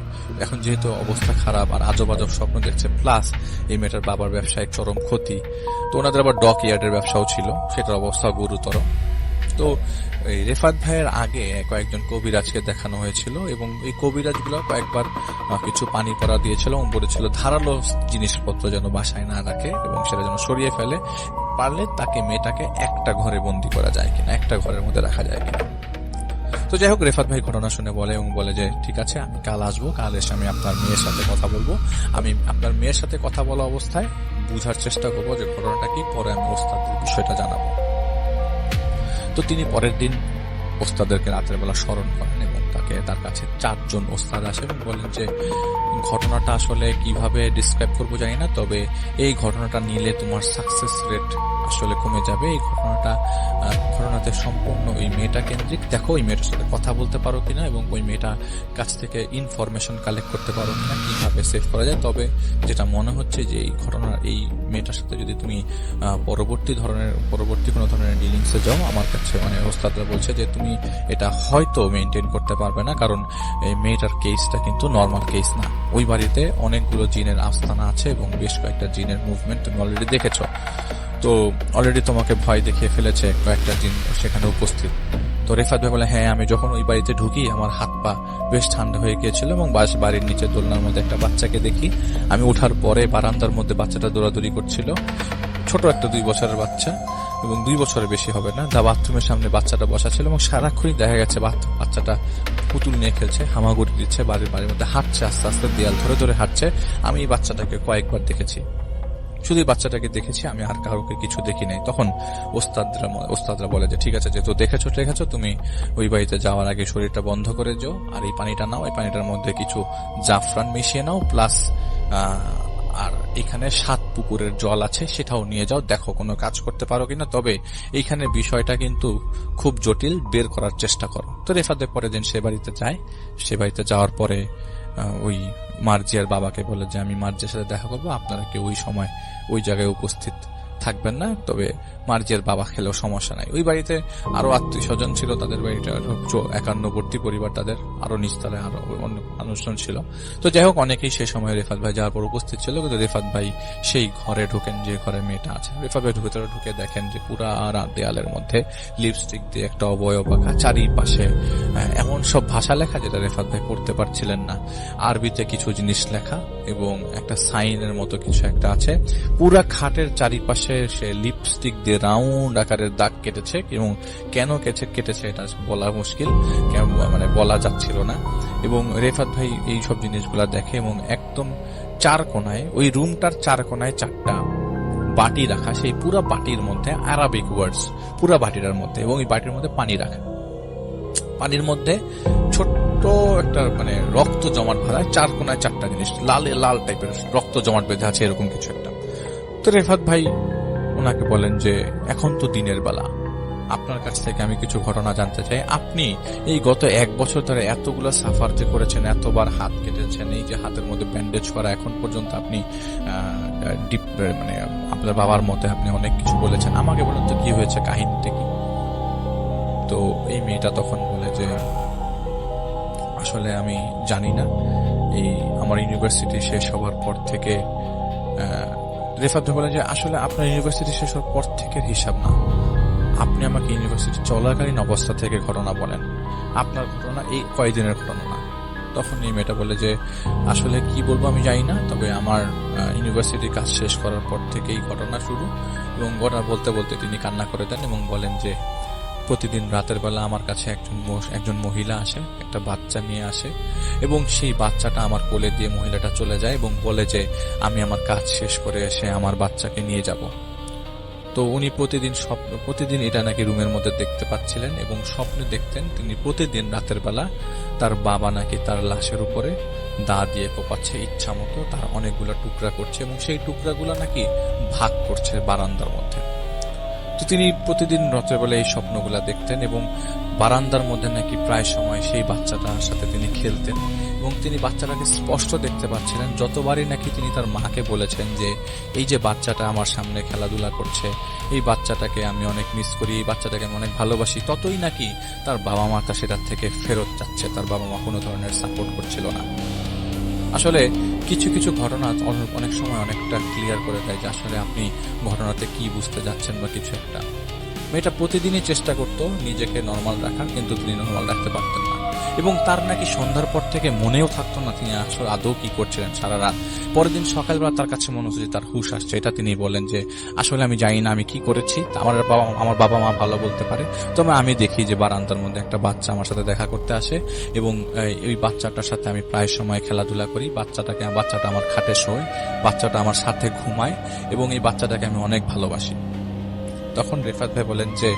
Speaker 3: এখন যেহেতু অবস্থা খারাপ আর আজব আজব স্বপ্ন দেখছে, প্লাস এই মেয়েটার বাবার ব্যবসায় চরম ক্ষতি, তো ওনাদের আবার ডক ইয়ার্ডের ব্যবসাও ছিল, সেটার অবস্থা গুরুতর। তো এই রেফাত ভাইয়ের আগে কয়েকজন কবিরাজকে দেখানো হয়েছিল, এবং এই কবিরাজগুলো কয়েকবার কিছু পানি পড়া দিয়েছিল এবং বলেছিল ধারালো জিনিসপত্র যেন বাসায় না রাখে এবং সেটা যেন সরিয়ে ফেলে, পারলে তাকে মেয়েটাকে একটা ঘরে বন্দি করা যায় কিনা, একটা ঘরের মধ্যে রাখা যায় কিনা। তো যাই হোক, রেফাত ভাই ঘটনা শুনে বলে এবং বলে যে ঠিক আছে, আমি কাল আসবো, কাল এসে আমি আপনার মেয়ের সাথে কথা বলবো। আমি আপনার মেয়ের সাথে কথা বলা অবস্থায় বুঝার চেষ্টা করবো যে ঘটনাটা কি, পরে আমি ওস্তাদের বিষয়টা জানাবো। তো তিনি পরের দিন ওস্তাদেরকে রাতের বেলা স্মরণ করেন এবং তার কাছে 4 জন ওস্তাদ আসে এবং বলেন যে ঘটনাটা আসলে কিভাবে ডিসক্রাইব করবো জানি না, তবে এই ঘটনাটা নিলে তোমার সাকসেস রেট আসলে কমে যাবে। এই ঘটনাতে সম্পূর্ণ ওই মেয়েটা কেন্দ্রিক। দেখো ওই মেয়েটার সাথে কথা বলতে পারো কিনা এবং ওই মেয়েটার কাছ থেকে ইনফরমেশন কালেক্ট করতে পারো কিনা, কিভাবে সেভ করা যায়। তবে যেটা মনে হচ্ছে যে এই মেয়েটার সাথে যদি তুমি পরবর্তী কোনো ধরনের ডিলিংসে যাও, আমার কাছে মানে ওস্তাদরা বলছে যে তুমি এটা হয়তো মেনটেন করতে পারবে না, কারণ এই মেয়েটার কেসটা কিন্তু নর্মাল কেস না। ওই বাড়িতে অনেকগুলো জিনের আস্তানা আছে এবং বেশ কয়েকটা জিনের মুভমেন্ট তুমি অলরেডি দেখেছো। তো অলরেডি তোমাকে ভয় দেখিয়ে ফেলেছে কয়েকটা জিন সেখানে উপস্থিত। তো রেফাত ভাই বলে, হ্যাঁ, আমি যখন ওই বাড়িতে ঢুকি আমার হাত পা বেশ ঠান্ডা হয়ে গিয়েছিল এবং বাড়ির নিচে দোলনার মধ্যে একটা বাচ্চাকে দেখি। আমি ওঠার পরে বারান্দার মধ্যে বাচ্চাটা দৌড়াদৌড়ি করছিল, ছোট একটা 2 বছরের বাচ্চা এবং 2 বছরের বেশি হবে না। বাথরুমের সামনে বাচ্চাটা বসা ছিল এবং সারাক্ষণই দেখা গেছে বাচ্চাটা পুতুল নিয়ে খেলছে, হামাগুড়ি দিচ্ছে, বাড়ির মধ্যে হাঁটছে, আস্তে আস্তে দেয়াল ধরে ধরে হাঁটছে। আমি এই বাচ্চাটাকে কয়েকবার দেখেছি, শুধু বাচ্চাটাকে দেখেছি, আমি আর কাউকে কিছু দেখি নাই। তখন ওস্তাদরা বলে যে ঠিক আছে, যেহেতু দেখেছো তুমি ওই বাড়িতে যাওয়ার আগে শরীরটা বন্ধ করে যাও, আর এই পানিটা নাও, এই পানিটার মধ্যে কিছু জাফরান মিশিয়ে নাও, প্লাস আর এখানে 7 পুকুরের জল আছে সেটাও নিয়ে যাও, দেখো কোনো কাজ করতে পারো কিনা। তবে এইখানে বিষয়টা কিন্তু খুব জটিল, বের করার চেষ্টা করো। তো রেফাতে পরে দিন সে বাড়িতে যায়। সে বাড়িতে যাওয়ার পরে ওই মার্জিয়ার বাবাকে বলে যে আমি মার্জিয়ার সাথে দেখা করবো, আপনারা কেউ ওই সময় ওই জায়গায় উপস্থিত থাকবেন না, তবে মার্জিয়ার বাবা খেলেও সমস্যা নাই। ওই বাড়িতে আরো আত্মীয় স্বজন ছিল, তাদের বাড়িটা 51 পরিবার, তাদের আরো নিচতলায় আরো অন্য মানুষজন ছিল। তো যাই হোক, অনেকেই সেই সময় রেফাত ভাই যাওয়ার পর উপস্থিত ছিল, কিন্তু রেফাত ভাই সেই ঘরে ঢোকেন যে ঘরে মেয়েটা আছে। রেফাত ভাই ভেতরে ঢুকে দেখেন যে পুরা দেয়ালের মধ্যে লিপস্টিক দিয়ে একটা অবয়ব আঁকা, চারিপাশে এমন সব ভাষা লেখা যেটা রেফাত ভাই পড়তে পারছিলেন না। আরবিতে কিছু জিনিস লেখা এবং একটা সাইনের মতো কিছু একটা আছে। পুরা খাটের চারিপাশে সে লিপস্টিক দিয়ে রাউন্ড আকারের দাগ কেটেছে এবং কেন কেটেছে এটা বলা মুশকিল, মানে বলা যাচ্ছিল না। এবং রেফাত ভাই এই সব জিনিসগুলা দেখে এবং একদম 4 কোণায়, ওই রুমটার 4 কোণায় 4টা বাটি রাখা, সেই পুরা বাটির মধ্যে আরাবিক ওয়ার্ডস পুরা বাটিটার মধ্যে, এবং এই বাটির মধ্যে পানি রাখা, পানির মধ্যে ছোট্ট একটা মানে রক্ত জমাট ভরা, 4 কোণায় 4টা জিনিস, লাল টাইপের রক্ত জমাট বেঁধে আছে এরকম কিছু একটা। তো রেফাত ভাই ওনাকে বলেন যে এখন তো দিনের বেলা, আপনার কাছ থেকে আমি কিছু ঘটনা জানতে চাই। আপনি এই গত 1 বছর ধরে এতগুলো সাফার যে করেছেন, এতবার হাত কেটেছেন, এই যে হাতের মধ্যে ব্যান্ডেজ করা, এখন পর্যন্ত আপনি মানে আপনার বাবার মতে আপনি অনেক কিছু বলেছেন, আমাকে বলেন তো কি হয়েছে, কাহিনীটা কি? তো এই মেয়েটা তখন বলে যে আসলে আমি জানি না, এই আমার ইউনিভার্সিটি শেষ হওয়ার পর থেকে রেফাত বলে যে আসলে আপনার ইউনিভার্সিটি শেষ হওয়ার পর থেকে হিসাব না, আপনি আমাকে ইউনিভার্সিটি চলাকালীন অবস্থা থেকে ঘটনা বলেন, আপনার ঘটনা এই কয়েকদিনের ঘটনা না। তখন এই মেয়েটা বলে যে আসলে কি বলবো আমি জানি না, তবে আমার ইউনিভার্সিটির কাজ শেষ করার পর থেকেই ঘটনা শুরু। এবং ঘটনা বলতে বলতে তিনি কান্না করে দেন এবং বলেন যে প্রতিদিন রাতের বেলা আমার কাছে একজন মহিলা আসে, একটা বাচ্চা নিয়ে আসে এবং সেই বাচ্চাটা আমার কোলে দিয়ে মহিলাটা চলে যায় এবং বলে যে আমি আমার কাজ শেষ করে এসে আমার বাচ্চাকে নিয়ে যাব। তো উনি প্রতিদিন এটা নাকি রুমের মধ্যে দেখতে পাচ্ছিলেন এবং স্বপ্নে দেখতেন তিনি প্রতিদিন রাতের বেলা তার বাবা নাকি তার লাশের উপরে দা দিয়ে কোপাচ্ছে ইচ্ছা মতো, তার অনেকগুলো টুকরা করছে এবং সেই টুকরাগুলো নাকি ভাগ করছে বারান্দার মধ্যে। তো তিনি প্রতিদিন রাতের বেলা এই স্বপ্নগুলা দেখতেন এবং বারান্দার মধ্যে নাকি প্রায় সময় সেই বাচ্চাটার সাথে তিনি খেলতেন এবং তিনি বাচ্চাটাকে স্পষ্ট দেখতে পাচ্ছিলেন। যতবারই নাকি তিনি তার মাকে বলেছেন যে এই যে বাচ্চাটা আমার সামনে খেলাধুলা করছে, এই বাচ্চাটাকে আমি অনেক মিস করি, এই বাচ্চাটাকে আমি অনেক ভালোবাসি, ততই নাকি তার বাবা মা তা সেটার থেকে ফেরত যাচ্ছে, তার বাবা মা কোনো ধরনের সাপোর্ট করছিল না। আসলে কিছু কিছু ঘটনা অনেক সময় অনেকটা ক্লিয়ার করে দেয় যে আসলে আপনি ঘটনাতে কি বুঝতে যাচ্ছেন বা কিছু একটা। মেয়েটা প্রতিদিনই চেষ্টা করত নিজেকে নর্মাল রাখার, কিন্তু তিনি নর্মাল রাখতে পারতেন না এবং তার নাকি সন্ধ্যার পর থেকে মনেও থাকতো না তিনি আসলে আদৌ কি করছিলেন সারা রাত। পরের দিন সকালবেলা তার কাছে মনে হচ্ছে তার হুশ আসছে। এটা তিনি বলেন যে আসলে আমি জানি না আমি কি করেছি, আমার বাবা মা ভালো বলতে পারে, তবে আমি দেখি যে বারান্দার মধ্যে একটা বাচ্চা আমার সাথে দেখা করতে আসে এবং এই বাচ্চাটার সাথে আমি প্রায় সময় খেলাধুলা করি, বাচ্চাটা আমার খাটে শোয়, বাচ্চাটা আমার সাথে ঘুমায় এবং এই বাচ্চাটাকে আমি অনেক ভালোবাসি। তখন রেফাত ভাই বলেন যে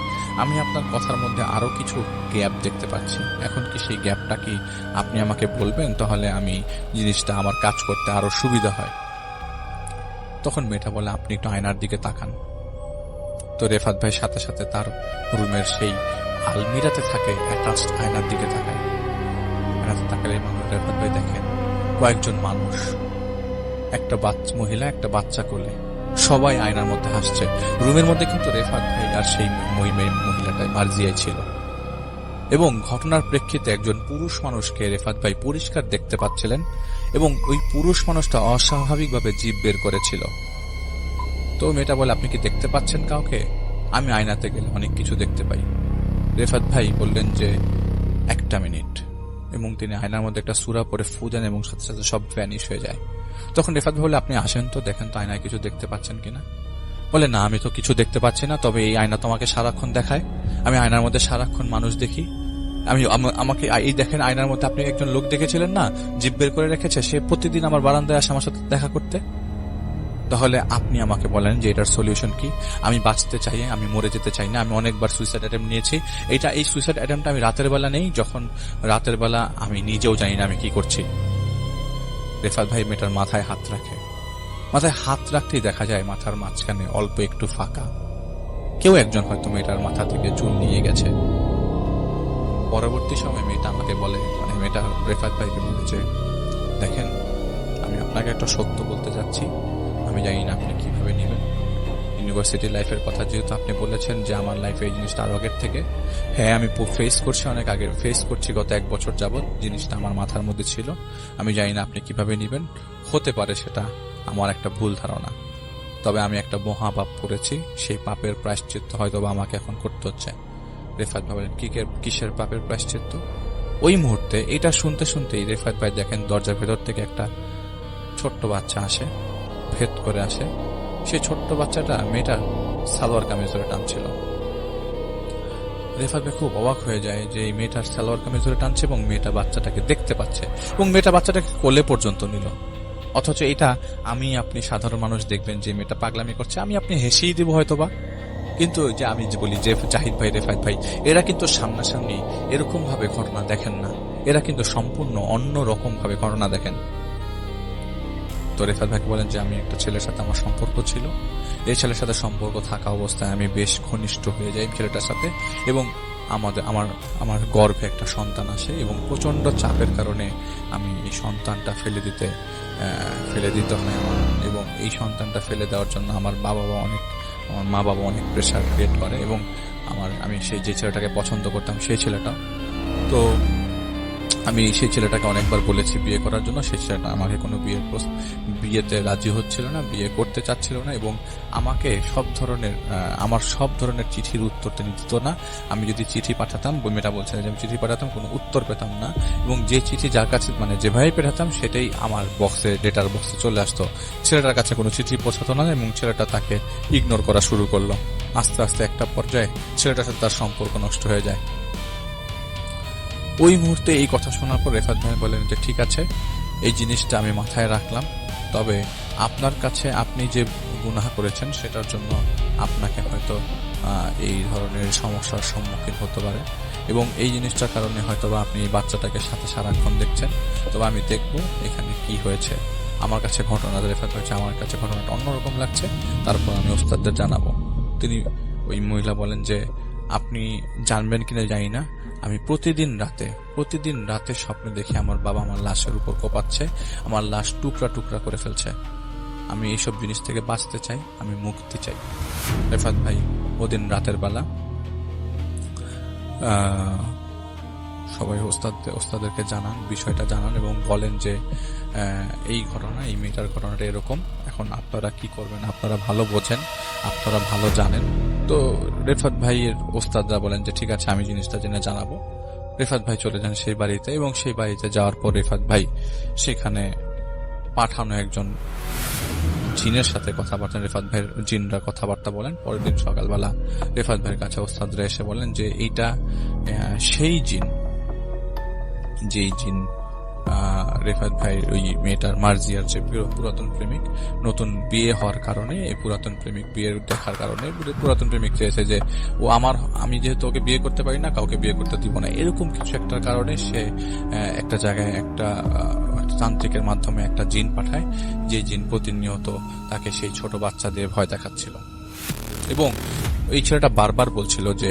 Speaker 3: আমি আপনার কথার মধ্যে আরো কিছু গ্যাপ দেখতে পাচ্ছি, এখন কি সেই গ্যাপটা কি আপনি আমাকে বলবেন, তাহলে আমি জিনিসটা আমার কাজ করতে আরো সুবিধা হয়। তখন মেয়েটা বলে আপনি একটু আয়নার দিকে তাকান। তো রেফাত ভাই সাথে সাথে তার রুমের সেই আলমিরাতে থাকে অ্যাটাচড আয়নার দিকে তাকায়। আয়নাতে তাকালে রেফাত ভাই দেখেন কয়েকজন মানুষ, একটা মহিলা, একটা বাচ্চা কোলে, সবাই আয়নার মধ্যে হাসছে। রুমের মধ্যে কিন্তু রেফাত ভাই আর সেই মহিলাটা মার্জিয়াই ছিল। এবং ঘটনার প্রেক্ষিতে একজন পুরুষ মানুষকে রেফাত ভাই পরিষ্কার দেখতে পাচ্ছিলেন এবং ওই পুরুষ মানুষটা অস্বাভাবিকভাবে জিভ বের করেছিল। তো মেয়েটা বলে আপনি কি দেখতে পাচ্ছেন কাউকে? আমি আয়নাতে গেলে অনেক কিছু দেখতে পাই। রেফাত ভাই বললেন যে 1 মিনিট, এবং তিনি আয়নার মধ্যে একটা সূরা পড়ে ফু দেন এবং সাথে সাথে সব ভ্যানিশ হয়ে যায়। তখন রেফাত ভাই বলে আপনি আসেন তো, দেখেন তো আয়নায় কিছু দেখতে পাচ্ছেন কিনা। বলে না, আমি তো কিছু দেখতে পাচ্ছি না, তবে এই আয়না তো আমাকে সারাক্ষণ দেখায়, আমি আয়নার মধ্যে সারাক্ষণ মানুষ দেখি। আমাকে এই দেখেন, আয়নার মধ্যে আপনি একজন লোক দেখেছিলেন না, জিভ বের করে রেখেছে, সে প্রতিদিন আমার বারান্দায় আসে আমার সাথে দেখা করতে। তাহলে আপনি আমাকে বলেন যে এটার সলিউশন কি? আমি বাঁচতে চাই, আমি মরে যেতে চাই না, আমি অনেকবার সুইসাইড অ্যাটেম্প্ট নিয়েছি। এই সুইসাইড অ্যাটেম্প্টটা আমি রাতের বেলা নেই, যখন রাতের বেলা আমি নিজেও জানি না আমি কি করছি। রেফাত ভাই মেয়েটার মাথায় হাত রাখে। মাথায় হাত রাখতেই দেখা যায় মাথার মাঝখানে অল্প একটু ফাঁকা। কেউ একজন হয়তো মেয়েটার মাথা থেকে চুল নিয়ে গেছে। পরবর্তী সময় মেয়েটা আমাকে বলে, মানে মেয়েটা রেফাত ভাইকে বলে যে দেখেন, আমি আপনাকে একটা সত্য বলতে যাচ্ছি, আমি জানি না আপনি কিভাবে নেবেন। ইউনিভার্সিটি লাইফের কথা যেহেতু আপনি বলেছেন যে আমার লাইফে এই জিনিসটা আরো আগের থেকে, হ্যাঁ আমি ফেস করছি, অনেক আগে ফেস করছি, গত 1 বছর যাবত জিনিসটা আমার মাথার মধ্যে ছিল। আমি জানি না আপনি কিভাবে নেবেন, হতে পারে সেটা আমার একটা ভুল ধারণা, তবে আমি একটা মহাপাপ করেছি, সেই পাপের প্রায়শ্চিত্ত হয়তো বা আমাকে এখন করতে হচ্ছে। রেফাত ভাই বলেন কিসের পাপের প্রায়শ্চিত্ত? ওই মুহূর্তে এটা শুনতে শুনতেই রেফাত ভাই দেখেন দরজার ভেতর থেকে একটা ছোট্ট বাচ্চা আসে, ভেদ করে আসে। সেই ছোট্ট বাচ্চাটা মেয়েটার সালোয়ার কামিজ ধরে টানছিল। রেফাত ভাই খুব অবাক হয়ে যায় যে এই মেয়েটার সালোয়ার কামিজ ধরে টানছে এবং মেয়েটা বাচ্চাটাকে দেখতে পাচ্ছে এবং মেয়েটা বাচ্চাটাকে কোলে পর্যন্ত নিল। অথচ এটা আমি আপনি সাধারণ মানুষ দেখবেন যে মেয়েটা পাগলামি করছে, আমি আপনি হেসেই দিব হয়তোবা, কিন্তু যে আমি যে বলি যে জাহিদ ভাই, রেফাত ভাই, এরা কিন্তু সামনাসামনি এরকম ভাবে ঘটনা দেখেন না, এরা কিন্তু সম্পূর্ণ অন্য রকম ভাবে ঘটনা দেখেন। তো রেফাত ভাইকে বলেন যে আমি একটা ছেলের সাথে আমার সম্পর্ক ছিল, এই ছেলের সাথে সম্পর্ক থাকা অবস্থায় আমি বেশ ঘনিষ্ঠ হয়ে যাই ছেলেটার সাথে, এবং আমার গর্ভে একটা সন্তান আসে এবং প্রচন্ড চাপের কারণে আমি এই সন্তানটা ফেলে দিতে হয় আমার, এবং এই সন্তানটা ফেলে দেওয়ার জন্য আমার মা বাবা অনেক প্রেশার ক্রিয়েট করে, এবং আমি সেই যে ছেলেটাকে পছন্দ করতাম সেই ছেলেটা, তো আমি সেই ছেলেটাকে অনেকবার বলেছি বিয়ে করার জন্য, সেই ছেলেটা আমাকে কোনো বিয়েতে রাজি হচ্ছিল না, বিয়ে করতে চাচ্ছিল না, এবং আমাকে আমার সব ধরনের চিঠির উত্তর তিনি দিত না। আমি যদি চিঠি পাঠাতাম, মেয়েটা বলছে যে আমি চিঠি পাঠাতাম কোনো উত্তর পেতাম না, এবং যে চিঠি যার কাছে মানে যেভাবে পাঠাতাম সেটাই আমার ডেটার বক্সে চলে আসতো। ছেলেটার কাছে কোনো চিঠি পৌঁছাতো না এবং ছেলেটা তাকে ইগনোর করা শুরু করলো। আস্তে আস্তে একটা পর্যায়ে ছেলেটার সাথে তার সম্পর্ক নষ্ট হয়ে যায়। ওই মুহূর্তে এই কথা শোনার পর রেফাত ভাই বলেন যে ঠিক আছে, এই জিনিসটা আমি মাথায় রাখলাম, তবে আপনার কাছে আপনি যে গুনাহ করেছেন সেটার জন্য আপনাকে হয়তো এই ধরনের সমস্যার সম্মুখীন হতে পারে, এবং এই জিনিসটার কারণে হয়তো বা আপনি বাচ্চাটাকে সাথে সারাক্ষণ দেখছেন, তবে আমি দেখবো এখানে কি হয়েছে। আমার কাছে রেফাত হয়েছে, আমার কাছে ঘটনাটা অন্যরকম লাগছে, তারপর আমি ওস্তাদদের জানাবো। তিনি ওই মহিলা বলেন যে আপনি জানবেন কিনা জানি না, আমি প্রতিদিন রাতে স্বপ্নে দেখি আমার বাবা আমার লাশের উপর কোপাচ্ছে, আমার লাশ টুকরা টুকরা করে ফেলছে। আমি এইসব জিনিস থেকে বাঁচতে চাই, আমি মুক্তি চাই। রেফাত ভাই ওদিন রাতের বেলা সবাই ওস্তাদেরকে বিষয়টা জানান এবং বলেন যে এই মেয়েটার ঘটনাটা এরকম, এখন আপনারা কি করবেন, আপনারা ভালো বোঝেন, আপনারা ভালো জানেন। তো রেফাত ভাইয়ের ওস্তাদরা বলেন যে ঠিক আছে, আমি জিনিসটা জেনে জানাবো। রেফাত ভাই চলে যান সেই বাড়িতে, এবং সেই বাড়িতে যাওয়ার পর রেফাত ভাই সেখানে পাঠানো একজন জিনের সাথে কথাবার্তা, রেফাত ভাইয়ের জিনরা কথাবার্তা বলেন। পরের দিন সকালবেলা রেফাত ভাইয়ের কাছে ওস্তাদরা এসে বলেন যে এইটা সেই জিন, যেই জিন রেফাত ভাই ওই মেয়েটার মার্জিয়ার যে পুরাতন প্রেমিক নতুন বিয়ে হওয়ার কারণে এই পুরাতন প্রেমিক বিয়ের দেখার কারণে পুরাতন প্রেমিক চেয়েছে যে ও আমি যেহেতু ওকে বিয়ে করতে পারি না কাউকে বিয়ে করতে দিব না, এরকম কিছু একটা কারণে সে একটা জায়গায় একটা তান্ত্রিকের মাধ্যমে একটা জিন পাঠায়, যে জিন প্রতিনিয়ত তাকে সেই ছোট বাচ্চা দিয়ে ভয় দেখাচ্ছিল। এবং এই ছেলেটা বারবার বলছিল যে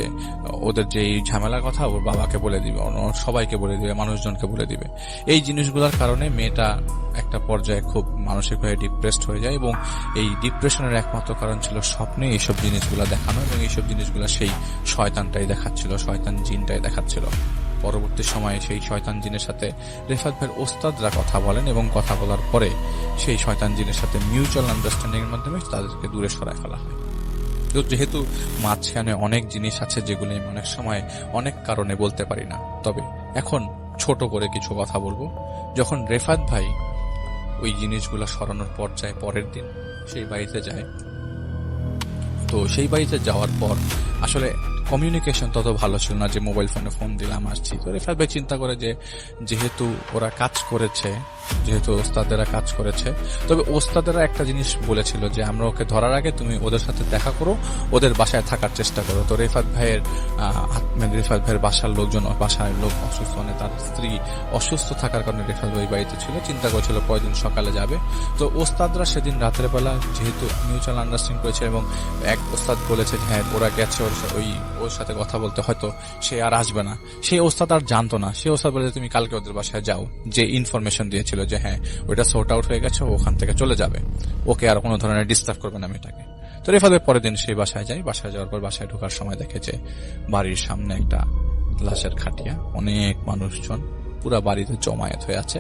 Speaker 3: ওদের যে এই ঝামেলার কথা ওর বাবাকে বলে দিবে, সবাইকে বলে দিবে, মানুষজনকে বলে দিবে। এই জিনিসগুলোর কারণে মেয়েটা একটা পর্যায়ে খুব মানসিকভাবে ডিপ্রেসড হয়ে যায়, এবং এই ডিপ্রেশনের একমাত্র কারণ ছিল স্বপ্নে এইসব জিনিসগুলো দেখানো, এবং এইসব জিনিসগুলো সেই শয়তানটাই দেখাচ্ছিল, শয়তান জিনটাই দেখাচ্ছিল। পরবর্তী সময়ে সেই শয়তান জিনের সাথে রেফাত ভাইয়ের ওস্তাদরা কথা বলেন, এবং কথা বলার পরে সেই শয়তান জিনের সাথে মিউচুয়াল আন্ডারস্ট্যান্ডিং এর মাধ্যমে তাদেরকে দূরে সরায় ফেলা হয়। তো যেহেতু মাঝখানে অনেক জিনিস আছে যেগুলো আমি অনেক সময় অনেক কারণে বলতে পারি না, তবে এখন ছোট করে কিছু কথা বলবো। যখন রেফাত ভাই ওই জিনিসগুলো সরানোর পর্যায়ে পরের দিন সেই বাড়িতে যায়, তো সেই বাড়িতে যাওয়ার পর আসলে কমিউনিকেশন তত ভালো ছিল না যে মোবাইল ফোনে ফোন দিলাম আসছি। তো রেফাত ভাই চিন্তা করে যে যেহেতু ওরা কাজ করেছে, যেহেতু ওস্তাদেরা কাজ করেছে, তবে ওস্তাদেরা একটা জিনিস বলেছিল যে আমরা ওকে ধরার আগে তুমি ওদের সাথে দেখা করো, ওদের বাসায় থাকার চেষ্টা করো। তো রেফাত ভাইয়ের বাসার লোকজন, বাসার লোক অসুস্থ, মানে তার স্ত্রী অসুস্থ থাকার কারণে রেফাত ভাই বাড়িতে ছিল, চিন্তা করেছিল পরদিন সকালে যাবে। তো ওস্তাদরা সেদিন রাতের বেলা যেহেতু মিউচুয়াল আন্ডারস্ট্যান্ডিং করেছে, এবং এক ওস্তাদ বলেছে হ্যাঁ ওরা গেছে ওর সাথে কথা বলতে, হয়তো সে আর আসবে না। সেই ওস্তাদ আর জানতো না, সেই ওস্তাদ বলে তুমি কালকে ওদের বাসায় যাও, যে ইনফরমেশন দিয়েছিল যে হ্যাঁ ওইটা সর্ট আউট হয়ে গেছে, ওখান থেকে চলে যাবে, ওকে আর কোনো ধরনের ডিস্টার্ব করবে না মেয়েটাকে। তো রেফাত ভাই পরের দিন সেই বাসায় যায়। বাসায় যাওয়ার পর বাসায় ঢোকার সময় দেখে যে বাড়ির সামনে একটা লাশের খাটিয়া, অনেক মানুষজন পুরা বাড়িতে জমায়েত হয়ে আছে।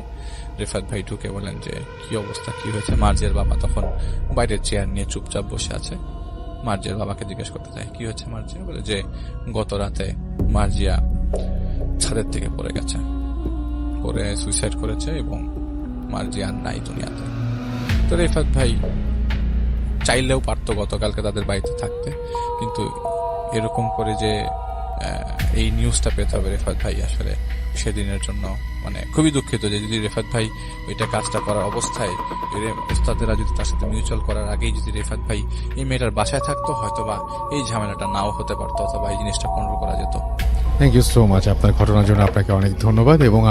Speaker 3: রেফাত ভাই ঢুকে বলেন যে কি অবস্থা, কি হয়েছে। মার্জিয়ার বাবা তখন বাইরের চেয়ার নিয়ে চুপচাপ বসে আছে। মার্জিয়ার বাবাকে জিজ্ঞেস করতে চায় কি হচ্ছে। মার্জিয়া বলে যে গত রাতে মার্জিয়া ছাদের থেকে পড়ে গেছে, পরে সুইসাইড করেছে, এবং মার্জিয়া নাই দুনিয়াতে। তো রেফাত ভাই চাইলেও পারতো গতকালকে তাদের বাড়িতে থাকতে, কিন্তু এরকম করে যে এই নিউজটা পেতে হবে, রেফাত ভাই আসলে সেদিনের জন্য মানে খুবই দুঃখিত যে যদি রেফাত ভাই এটা কাজটা করার অবস্থায় ওস্তাদেরা যদি তার সাথে মিউচুয়াল করার আগেই যদি রেফাত ভাই এই মেয়েটার বাসায় থাকতো, হয়তোবা এই ঝামেলাটা নাও হতে পারতো, অথবা এই জিনিসটা কন্ট্রোল করা যেত।
Speaker 1: থ্যাংক ইউ সো মাচ আপনার ঘটনার জন্য, আপনাকে অনেক ধন্যবাদ। এবং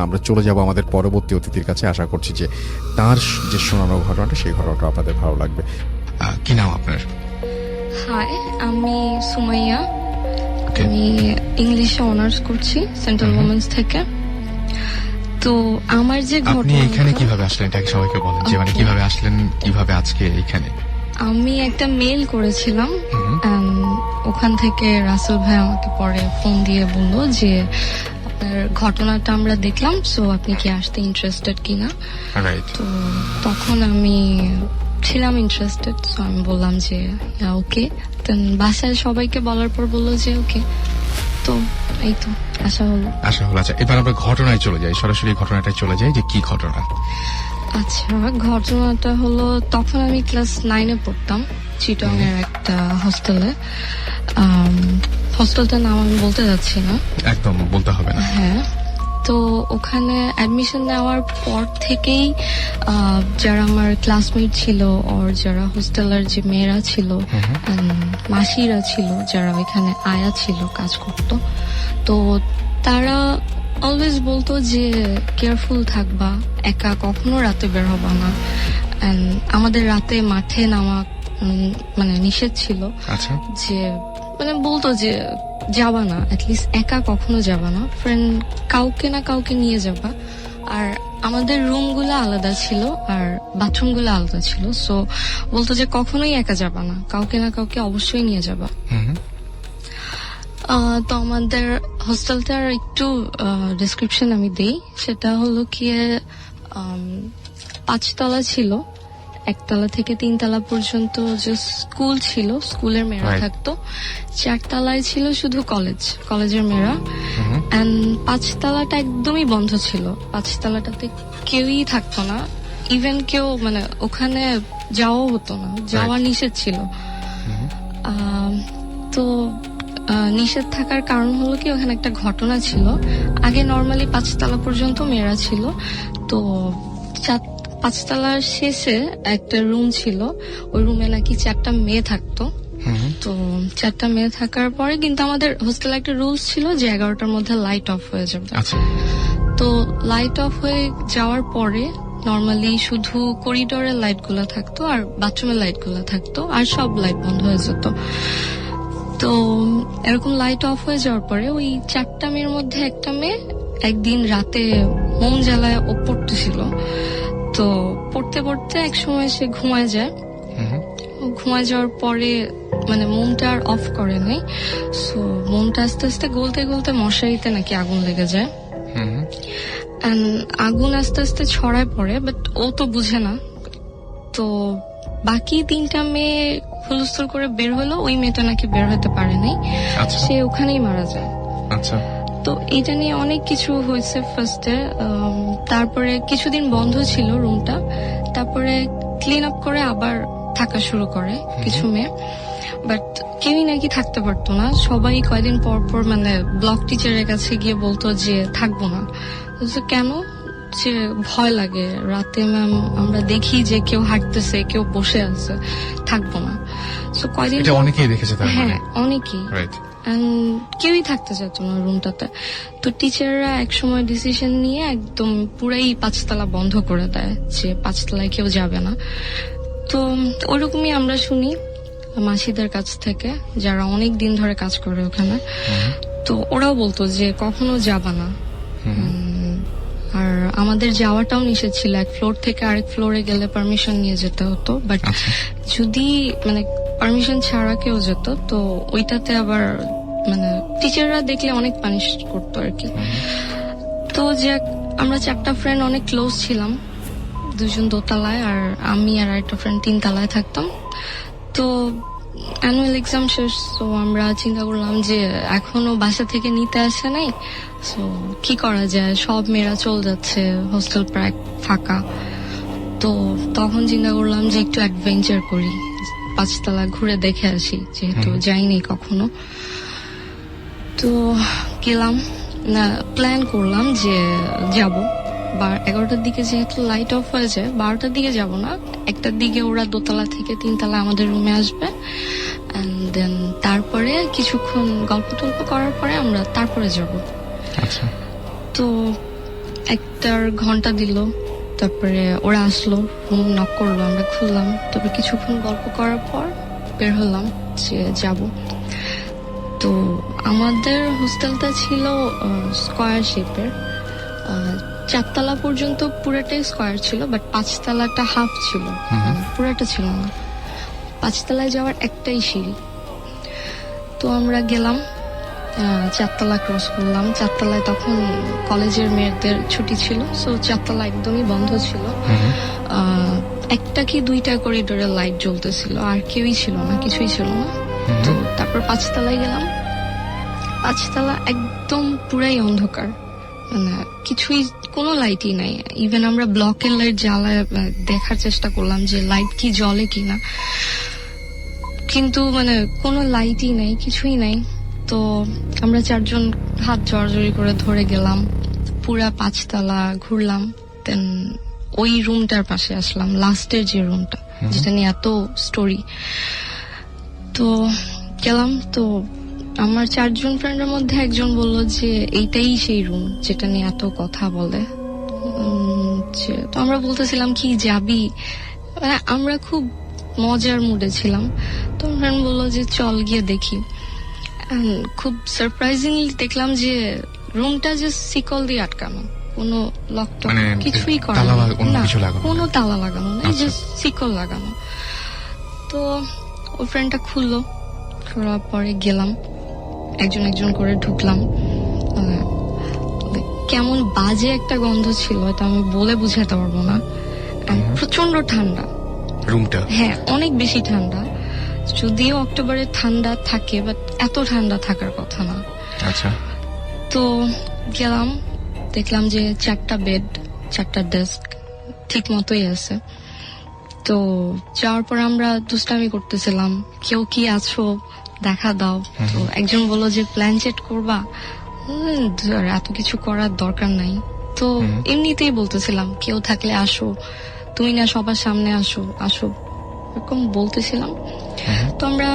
Speaker 1: আমরা চলে যাব আমাদের পরবর্তী অতিথির কাছে। আশা করছি যে তার যে শোনানো ঘটনাটা সেই ঘটনাটা আপনাদের ভালো লাগবে। কি নাম আপনার?
Speaker 4: হাই, আমি সুমাইয়া। আমি ইংলিশে অনার্স করছি সেন্ট্রাল ওমেন্স থেকে। তো আমার যে
Speaker 1: আপনি এখানে কিভাবে আসলেন এটাকে সবাইকে বলেন, যে মানে কিভাবে আসলেন, কিভাবে আজকে এখানে?
Speaker 4: আমি একটা মেইল করেছিলাম, ওখান থেকে রাসেল ভাই আমাকে পরে ফোন দিয়ে বললো যে আপনার ঘটনাটা আমরা দেখলাম, সো আপনি কি আসতে ইন্টারেস্টেড কিনা। তো তখন আমি ছিলাম ইন্টারেস্টেড, সো আমি বললাম যে ওকে। বাসায় সবাইকে বলার পর বললো যে ওকে, তো এই তো আসা হলো।
Speaker 1: আচ্ছা, এবার আমরা ঘটনায় চলে যাই, সরাসরি ঘটনাটায় চলে যাই যে কি ঘটনা।
Speaker 4: আচ্ছা, ঘটনাটা হলো তখন আমি ক্লাস 9-এ পড়তাম চিটং এর একটা হোস্টেলে। হোস্টেলটার নাম আমি বলতে যাচ্ছি না,
Speaker 1: একদম বলতে হবে না।
Speaker 4: হ্যাঁ, তো ওখানে অ্যাডমিশন নেওয়ার পর থেকেই যারা আমার ক্লাসমেট ছিল, ওর যারা হোস্টেলের যে মেয়েরা ছিল, মাসিরা ছিল, যারা ওইখানে আয়া ছিল, কাজ করতো, তো তারা অলওয়েজ বলতো যে কেয়ারফুল থাকবা, একা কখনো রাতে বের হবা না। আমাদের রাতে মাঠে নামা মানে নিষেধ ছিল, যে মানে বলতো যে যাবা না, অ্যাটলিস্ট একা কখনো যাবা না, ফ্রেন্ড কাউকে না কাউকে নিয়ে যাবা। আর আমাদের রুমগুলো আলাদা ছিল আর বাথরুমগুলো আলাদা ছিল, সো বলতো যে কখনোই একা যাবা না, কাউকে না কাউকে অবশ্যই নিয়ে যাবা। তো আমাদের হোস্টেলটার একটু ডেসক্রিপশন আমি দেই। সেটা হলো কি 5 তলা ছিল, 1 তলা থেকে 3 তলা পর্যন্ত যে স্কুল ছিল, স্কুলের মেয়েরা থাকতো। 4 তলায় ছিল শুধু কলেজের মেয়েরা। 5 তলাটা একদমই বন্ধ ছিল, 5 তলাটাতে কেউই থাকতো না, ইভেন কেউ মানে ওখানে যাওয়া হতো না, যাওয়া নিষেধ ছিল। তো নিষেধ থাকার কারণ হলো কি ওখানে একটা ঘটনা ছিল। আগে নর্মালি 5 তলা পর্যন্ত মেয়েরা ছিল, তো 5 তলার শেষে একটা রুম ছিল, ওই রুমে নাকি 4টা মেয়ে থাকতো। তো 4টা মেয়ে থাকার পরে কিন্তু আমাদের হোস্টেলে একটা রুলস ছিল যে 11টার মধ্যে লাইট অফ হয়ে যাবে।
Speaker 1: আচ্ছা,
Speaker 4: তো লাইট অফ হয়ে যাওয়ার পরে নর্মালি শুধু করিডোরের লাইট গুলা থাকতো আর বাথরুমের লাইট গুলা থাকতো, আর সব লাইট বন্ধ হয়ে যেত। তো এরকম লাইট অফ হয়ে যাওয়ার পরে ওই 4টা মেয়ের মধ্যে একটা মেয়ে একদিন রাতে মোম জ্বালায় ও পড়তেছিল। তো পড়তে পড়তে এক সময় সে ঘুমায় যায়। ঘুমায় যাওয়ার পরে মানে মোমটা আর অফ করে নাই, সো মোমটা আস্তে আস্তে গলতে গলতে মশারিতে নাকি আগুন লেগে যায়। আগুন আস্তে আস্তে ছড়ায় পড়ে, বাট ও তো বুঝে না। তো বাকি 3টা মেয়ে হুলস্থুল করে বের হলো, ওই মেয়েটা নাকি বের হতে পারে নাই,
Speaker 1: আচ্ছা,
Speaker 4: সে ওখানেই মারা যায়।
Speaker 1: আচ্ছা,
Speaker 4: তো এটা নিয়ে অনেক কিছু হয়েছে ফার্স্টে। তারপরে কিছুদিন বন্ধ ছিল রুমটা, তারপরে ক্লিন আপ করে আবার থাকা শুরু করে কিছু মেয়ে, বাট কেউই নাকি থাকতে পারতো না। সবাই কয়দিন পর পর মানে ব্লক টিচারের কাছে গিয়ে বলতো যে থাকবো না। কেন? যে ভয় লাগে, রাতে ম্যাম আমরা দেখি যে কেউ হাঁটতেছে, কেউ বসে আছে, থাকবো না। সো কয়দিন
Speaker 1: এটা অনেকেই দেখেছে তার
Speaker 4: হ্যাঁ
Speaker 1: মানে,
Speaker 4: অনেকেই,
Speaker 1: রাইট।
Speaker 4: কেউই থাকতে চাইতো না রুমটাতে। তো টিচাররা এক সময় ডিসিশন নিয়ে একদম পুরাই 5 তলা বন্ধ করে দেয়, যে 5 তলায় কেউ যাবে না। তো ওরকমই আমরা শুনি মাসিদের কাছ থেকে, যারা অনেক দিন ধরে কাজ করে ওখানে। তো ওরাও বলতো যে কখনো যাবা না। আর আমাদের যাওয়াটাও নিষেধ ছিল, এক ফ্লোর থেকে আরেক ফ্লোরে গেলে পারমিশন নিয়ে যেতে হতো, বাট যদি মানে পারমিশন ছাড়া কেউ যেত তো ওইটাতে আবার মানে টিচাররা দেখলে অনেক পানিশ করতো আর কি। তো যে আমরা 4টা ফ্রেন্ড অনেক ক্লোজ ছিলাম, 2জন দোতলায় আর আমি আর একটা ফ্রেন্ড 3 তলায় থাকতাম। তো অ্যানুয়াল এক্সাম শেষ, তো আমরা চিন্তা করলাম যে এখনো বাসা থেকে নিতে আসে নাই, সো কি করা যায়, সব মেয়েরা চলে যাচ্ছে, হোস্টেল প্রায় ফাঁকা। তো তখন চিন্তা করলাম যে একটু অ্যাডভেঞ্চার করি, 5 তলা ঘুরে দেখে আসি, যেহেতু যাইনি কখনো। তো গেলাম, না প্ল্যান করলাম যে যাব 11টার দিকে, যেহেতু লাইট অফ হয়ে যায় 12টার দিকে যাব না, 1টার দিকে ওরা দোতলা থেকে 3 তলা আমাদের রুমে আসবে, এন্ড দেন তারপরে কিছুক্ষণ গল্প টল্প করার পরে আমরা তারপরে যাব।
Speaker 1: আচ্ছা,
Speaker 4: তো 1টার ঘন্টা দিল, তারপরে ওরা আসলো, রুম নক করলো, আমরা খুললাম, তারপর কিছুক্ষণ গল্প করার পর বের হলাম যে যাব। তো আমাদের হোস্টেলটা ছিল স্কয়ার শেপের, 4 তলা পর্যন্ত পুরোটাই স্কয়ার ছিল, বাট 5 তলাটা হাফ ছিল, পুরোটা ছিল না। 5 তলায় যাওয়ার একটাই সিঁড়ি। তো আমরা গেলাম, 4 তলা ক্রস করলাম। 4 তলায় তখন কলেজের মেয়েদের ছুটি ছিল, সো 4 তলা একদমই বন্ধ ছিল। 1টা কি 2টা করিডোরের লাইট জ্বলতেছিল, আর কেউই ছিল না, কিছুই ছিল না। তো তারপর 5 তলায় গেলাম। 5 তলা একদম পুরাই অন্ধকার, মানে কিছুই, কোনো লাইটই নাই। ইভেন আমরা ব্লকের লাইট জ্বালায় দেখার চেষ্টা করলাম যে লাইট কি জ্বলে কিনা, কিন্তু মানে কোনো লাইটই নাই, কিছুই নাই। তো আমরা 4জন হাত জড়াজড়ি করে ধরে গেলাম, পুরা 5 তলা ঘুরলাম, দেন ওই রুমটার পাশে আসলাম, লাস্টের যে রুমটা যেটা নিয়ে এত স্টোরি। তো গেলাম, তো আমার 4জন ফ্রেন্ডের মধ্যে একজন বলল যে এইটাই সেই রুম যেটা নিয়ে এত কথা বলে। তো আমরা বলতেছিলাম কি যাবি, মানে আমরা খুব মজার মুডে ছিলাম। তো ফ্রেন্ড বললো যে চল গিয়ে দেখি। খুব সারপ্রাইজিংলি দেখলাম যে রুমটা যে শিকল দিয়ে আটকানো, কোনো লক টক কিছুই করা না, কোনো তালা লাগানো নেই, যে শিকল লাগানো। তো ওই ফ্রেন্ডটা খুললো, খোলার পরে গেলাম, একজন একজন করে ঢুকলাম। কেমন বাজে একটা গন্ধ ছিল, এটা আমি বলে বুঝাতে পারবো না। প্রচন্ড ঠান্ডা
Speaker 1: রুমটা,
Speaker 4: হ্যাঁ অনেক বেশি ঠান্ডা, যদিও অক্টোবরে ঠান্ডা থাকে, বাট এত ঠান্ডা থাকার কথা না।
Speaker 1: আচ্ছা,
Speaker 4: তো গেলাম, দেখলাম যে 4টা বেড, 4টা ডেস্ক ঠিক মতোই আছে। তো যাওয়ার পর আমরা দুষ্টামি করতেছিলাম, কেউ কি আছো দেখা দাও। তো একজন বললো যে প্ল্যান চেট করবা, এত কিছু করার দরকার নাই। তো এমনিতেই বলতেছিলাম কেউ থাকলে আসো, তুমি না সবার সামনে আসো আসো, এরকম বলতেছিলাম। তো আমরা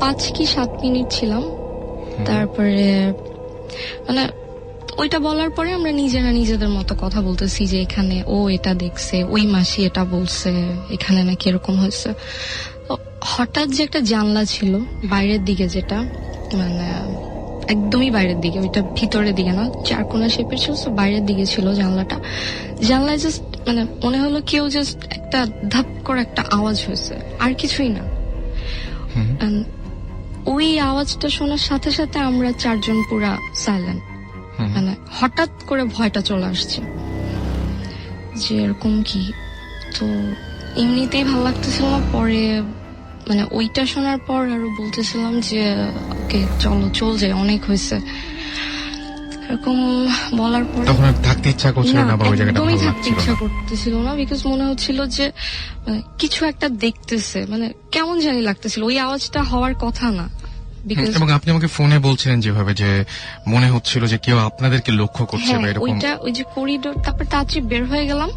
Speaker 4: 5 কি 7 মিনিট ছিলাম। তারপরে মানে ওইটা বলার পরে আমরা নিজেরা নিজেদের মতো কথা বলতেছি যে এখানে ও এটা দেখছে, ওই মাসি এটা বলছে, এখানে নাকি এরকম হয়েছে। তো হঠাৎ যে একটা জানলা ছিল বাইরের দিকে, যেটা মানে একদমই বাইরের দিকে, ওইটা ভিতরের দিকে না, চারকোনা শেপের ছিল, বাইরের দিকে ছিল জানলাটা। জানলায় জাস্ট মানে মনে হলো কেউ জাস্ট একটা ধাপ করে একটা আওয়াজ হয়েছে, আর কিছুই না। And ওই আওয়াজটা শোনার সাথে সাথে আমরা 4 জন পুরা সাইলেন্ট। মানে হঠাৎ করে ভয়টা চলে আসছে যে এরকম কি। তো এমনিতেই ভালো লাগতেছিল না। পরে মানে ওইটা শোনার পর আরো বলতেছিলাম যে ওকে চলো চল যাই, অনেক হয়েছে। এরকম বলার পর
Speaker 1: তখন আর থাকতে ইচ্ছা করছিল না, বা ওই জায়গাটা
Speaker 4: একদমই
Speaker 1: ভালো
Speaker 4: থাকতে
Speaker 1: লাগছিল
Speaker 4: ইচ্ছা
Speaker 1: না?
Speaker 4: করতেছিল না, বিকজ মনে হচ্ছিল যে মানে কিছু একটা দেখতেছে, মানে কেমন জানি লাগতেছিল। ওই আওয়াজটা হওয়ার কথা না, বিকজ
Speaker 1: এবং আপনি আমাকে ফোনে বলছিলেন যেভাবে যে মনে হচ্ছিল যে কেউ আপনাদেরকে লক্ষ্য করছে বা এরকম।
Speaker 4: ওইটা ওই যে করিডোর, তারপর তাড়াতাড়ি বের হয়ে গেলাম।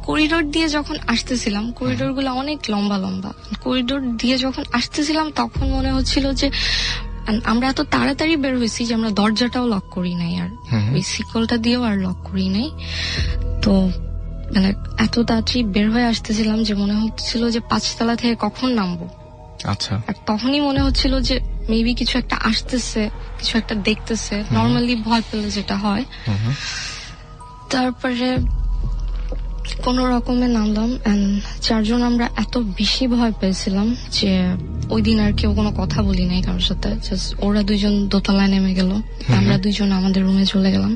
Speaker 4: করিডোর দিয়ে যখন আসতেছিলাম, করিডোর গুলো অনেক লম্বা লম্বা, করিডোর দিয়ে যখন আসতেছিলাম তখন মনে হচ্ছিল যে আমরা এত তাড়াতাড়ি বের হয়েছি যে আমরা দরজাটাও লক করি নাই, আর ওই শিকলটা দিয়েও আর লক করি নাই। তো মানে এত তাড়াতাড়ি বের হয়ে আসতেছিলাম যে মনে হচ্ছিল যে 5 তলা থেকে কখন নামবো।
Speaker 1: আচ্ছা।
Speaker 4: আর তখনই মনে হচ্ছিল যে মেবি কিছু একটা আসতেছে, কিছু একটা দেখতেছে, নর্মালি ভয় পেলে যেটা হয়। তারপরে কোন রকমে নামলাম। 4 জন আমরা এত বেশি ভয় পেয়েছিলাম যে ওই দিন আর কেউ কোনো কথা বলি নাই কারোর সাথে। জাস্ট ওরা 2 জন দোতলায় নেমে গেল, আমরা 2 জন আমাদের রুমে চলে গেলাম।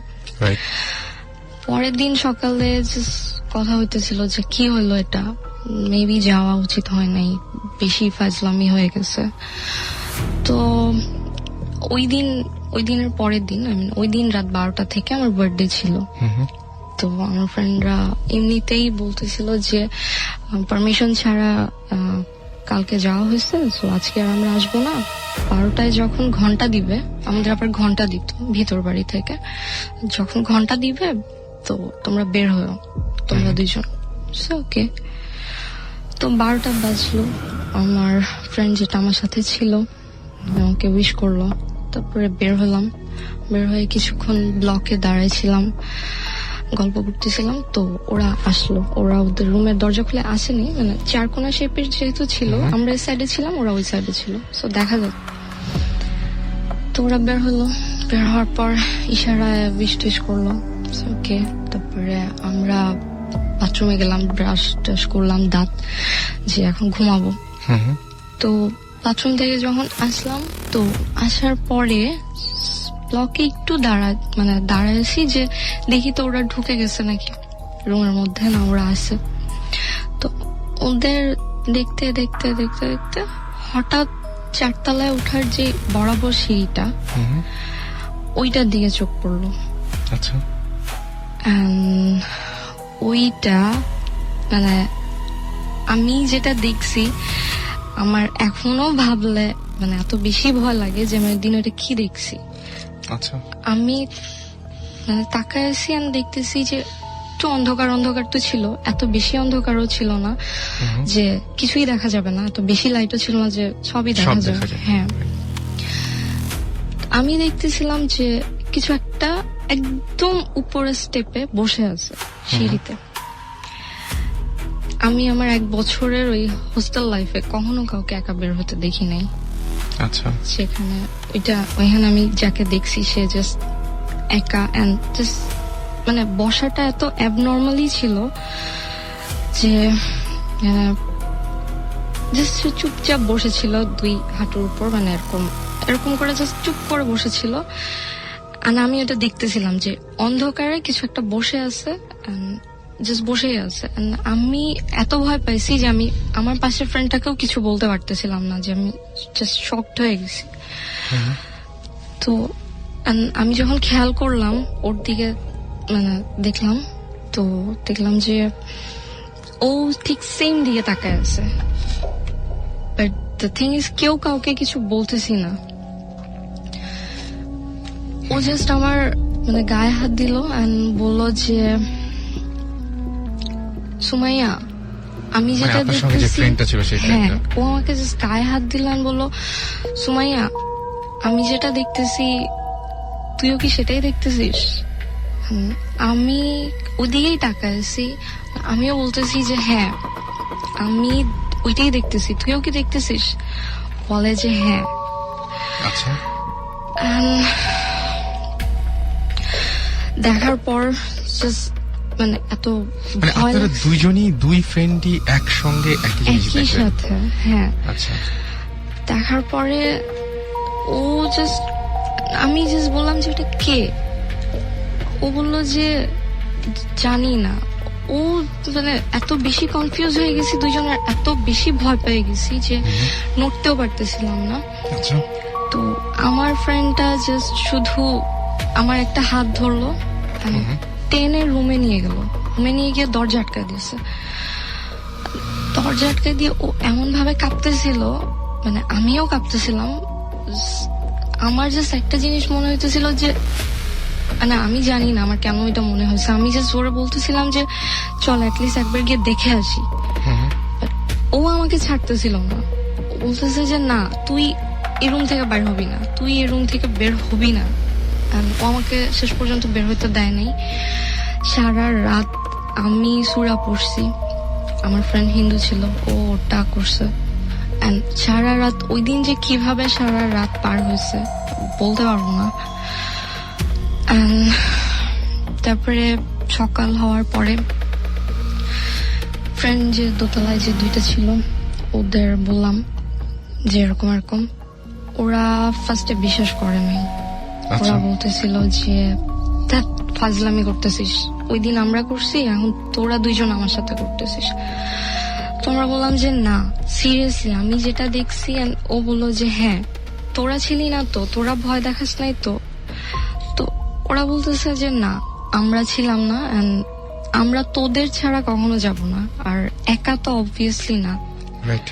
Speaker 4: পরের দিন সকালে জাস্ট কথা হইতেছিল যে কি হলো, এটা মেবি যাওয়া উচিত হয় নাই, বেশি ফাজলামি হয়ে গেছে। তো ওই দিনের পরের দিন, ওই দিন রাত 12টা থেকে আমার বার্থডে ছিল। তো আমার ফ্রেন্ডরা এমনিতেই বলতেছিল যে পারমিশন ছাড়া কালকে যাওয়া হয়েছে, তো আজকে আর আমরা আসবো না। 12টায় যখন ঘন্টা দিবে, আমাদের আবার ঘন্টা দিত ভিতর বাড়ি থেকে, যখন ঘন্টা দিবে তো তোমরা বের হও, তোমরা 2 জন। ওকে। তো 12টা বাজলো, আমার ফ্রেন্ড যেটা আমার সাথে ছিল আমাকে উইশ করলো, তারপরে বের হলাম। বের হয়ে কিছুক্ষণ ব্লকে দাঁড়াইছিলাম, গল্প করতেছিলাম। তো ওরা আসলো, ওরা ওদের রুমের দরজা খুলে আসেনি, মানে চারকোনা শেপের যেহেতু ছিল, আমরা এই সাইডে ছিলাম, ওরা ওই সাইডে ছিল, সো দেখা যায়। তো ওরা বের হলো, বের হওয়ার পর ইশারায় উইশ টিশ করলো, ওকে। তারপরে আমরা বাথরুমে গেলাম, ব্রাশ টাশ করলাম, দাঁত, যে এখন ঘুমাবো। তো বাথরুম থেকে যখন আসলাম, তো আসার পরে ব্লকে একটু দাঁড়াইছি যে দেখি তো ওরা ঢুকে গেছে নাকি রুমের মধ্যে, না ওরা আছে। তো ওদের দেখতে দেখতে দেখতে দেখতে হঠাৎ 4 তলায় ওঠার যে বরাবর সিঁড়িটা, ওইটার দিকে চোখ পড়লো।
Speaker 1: আচ্ছা।
Speaker 4: ওইটা মানে আমি যেটা দেখছি, আমার এখনো ভাবলে মানে এত বেশি ভয় লাগে যে আমি দিন ওটা কি দেখছি।
Speaker 1: আচ্ছা।
Speaker 4: আমি মানে তাকায় আছি, আমি দেখতেছি যে একটু অন্ধকার অন্ধকার তো ছিল, এত বেশি অন্ধকারও ছিল না যে কিছুই দেখা যাবে না, এত বেশি লাইটও ছিল না যে সবই দেখা যাবে। হ্যাঁ, আমি দেখতেছিলাম যে কিছু একটা একদম উপরের স্টেপে বসে আছে সিঁড়িতে। আমি আমার 1 বছরের ওই হোস্টেল লাইফে কখনো কাউকে একা বের হতে দেখি নাই।
Speaker 1: আচ্ছা।
Speaker 4: সেখানে ওইখানে আমি যাকে দেখছি সে জাস্ট একা, এন্ড জাস্ট মানে বসাটা এত অ্যাবনর্মালি ছিল যে জাস্ট চুপচাপ বসেছিল 2 হাঁটুর উপর, মানে এরকম করে জাস্ট চুপ করে বসেছিল। আর আমি এটা দেখতেছিলাম যে অন্ধকারে কিছু একটা বসে আছে, জাস্ট বসেই আছে। আমি এত ভয় পাইছি যে আমি আমার পাশের ফ্রেন্ডটাকেও কিছু বলতে পারতেছিলাম না, যে আমি জাস্ট শকড হয়ে গেছি। তো আমি যখন খেয়াল করলাম ওর দিকে, মানে দেখলাম যে ও ঠিক সেম দিকে তাকায় আছে, বাট দ্য থিং ইজ কেউ কাউকে কিছু বলতেছি না। ও জাস্ট আমার মানে গায়ে হাত দিল এন্ড বলল যে সুমাইয়া আমি
Speaker 1: মানে
Speaker 4: যেটা
Speaker 1: আপনার সঙ্গে যে
Speaker 4: দেখতেছি,
Speaker 1: ফ্রেন্ডটা ছিল সেই
Speaker 4: হ্যাঁ
Speaker 1: ফ্রেন্ডটা।
Speaker 4: ও আমাকে জাস্ট গায়ে হাত দিল and বলল সুমাইয়া আমি যেটা দেখতেছি তুইও কি সেটাই দেখতেছিস? আমি ওদিকেই তাকাইছি, আমিও বলতেছি যে হ্যাঁ আমি ওইটাই দেখতেছি, তুইও কি দেখতেছিস? বলে যে হ্যাঁ।
Speaker 1: আচ্ছা,
Speaker 4: And দেখার পর জাস্ট মানে এত
Speaker 1: মানে
Speaker 4: ভয়
Speaker 1: আপনারা
Speaker 4: লাগছে।
Speaker 1: দুইজনই দুই ফ্রেন্ডই একসঙ্গে একই জিনিস
Speaker 4: একই
Speaker 1: দেখলেন?
Speaker 4: সাথে, হ্যাঁ।
Speaker 1: আচ্ছা,
Speaker 4: দেখার পরে ও জাস্ট আমি জাস্ট বললাম যে ওটা কে? ও বলল যে জানি না। ও মানে এত বেশি কনফিউজ হয়ে গেছি, দুইজনের এত বেশি ভয় পেয়ে গেছি যে নড়তেও পারতেছিলাম না।
Speaker 1: আচ্ছা,
Speaker 4: তো আমার ফ্রেন্ডটা জাস্ট শুধু আমার একটা হাত ধরলো, টেনে রুমে নিয়ে গেল, রুমে নিয়ে গিয়ে দরজা আটকা দিয়েছে। দরজা আটকা দিয়ে ও এমন ভাবে কাঁপতেছিল, মানে আমিও কাঁপতেছিলাম। আমার জাস্ট একটা জিনিস মনে হইতেছিল যে মানে আমি জানি না আমার কেন এটা মনে হয়েছে, আমি জাস্ট জোরে বলতেছিলাম যে চল অ্যাটলিস্ট একবার গিয়ে দেখে আসি। But ও আমাকে ছাড়তেছিল না, ও বলতেছে যে না তুই এই রুম থেকে বের হবি না, তুই এই রুম থেকে বের হবি না। And ও আমাকে শেষ পর্যন্ত বের হইতে দেয় নাই। সারা রাত আমি সূরা পড়ছি, আমার ফ্রেন্ড হিন্দু ছিল, ও ওটা করছে। And সারা রাত ওই দিন যে কিভাবে সারা রাত পার হয়েছে বলতে পারবো না। And তারপরে সকাল হওয়ার পরে ফ্রেন্ড যে দোতলায় যে দুইটা ছিল ওদের বললাম যে এরকম এরকম। ওরা ফার্স্টে বিশ্বাস করে নাই,
Speaker 1: আচ্ছা,
Speaker 4: ওরা বলতেছিল যে ধ্যাৎ, ফাজলামি করতেছিস, ওই দিন আমরা করছি এখন তোরা দুইজন আমার সাথে করতেছিস। তোমরা বললাম যে না সিরিয়াসলি আমি যেটা দেখছি। and ও বললো যে হ্যাঁ তোরা ছিলি না তো, তোরা ভয় দেখাস নাই তো। তো ওরা বলতেছে যে না আমরা ছিলাম না, and আমরা তোদের ছাড়া কখনো যাব না, আর একা তো অবভিয়াসলি না।
Speaker 1: রাইট।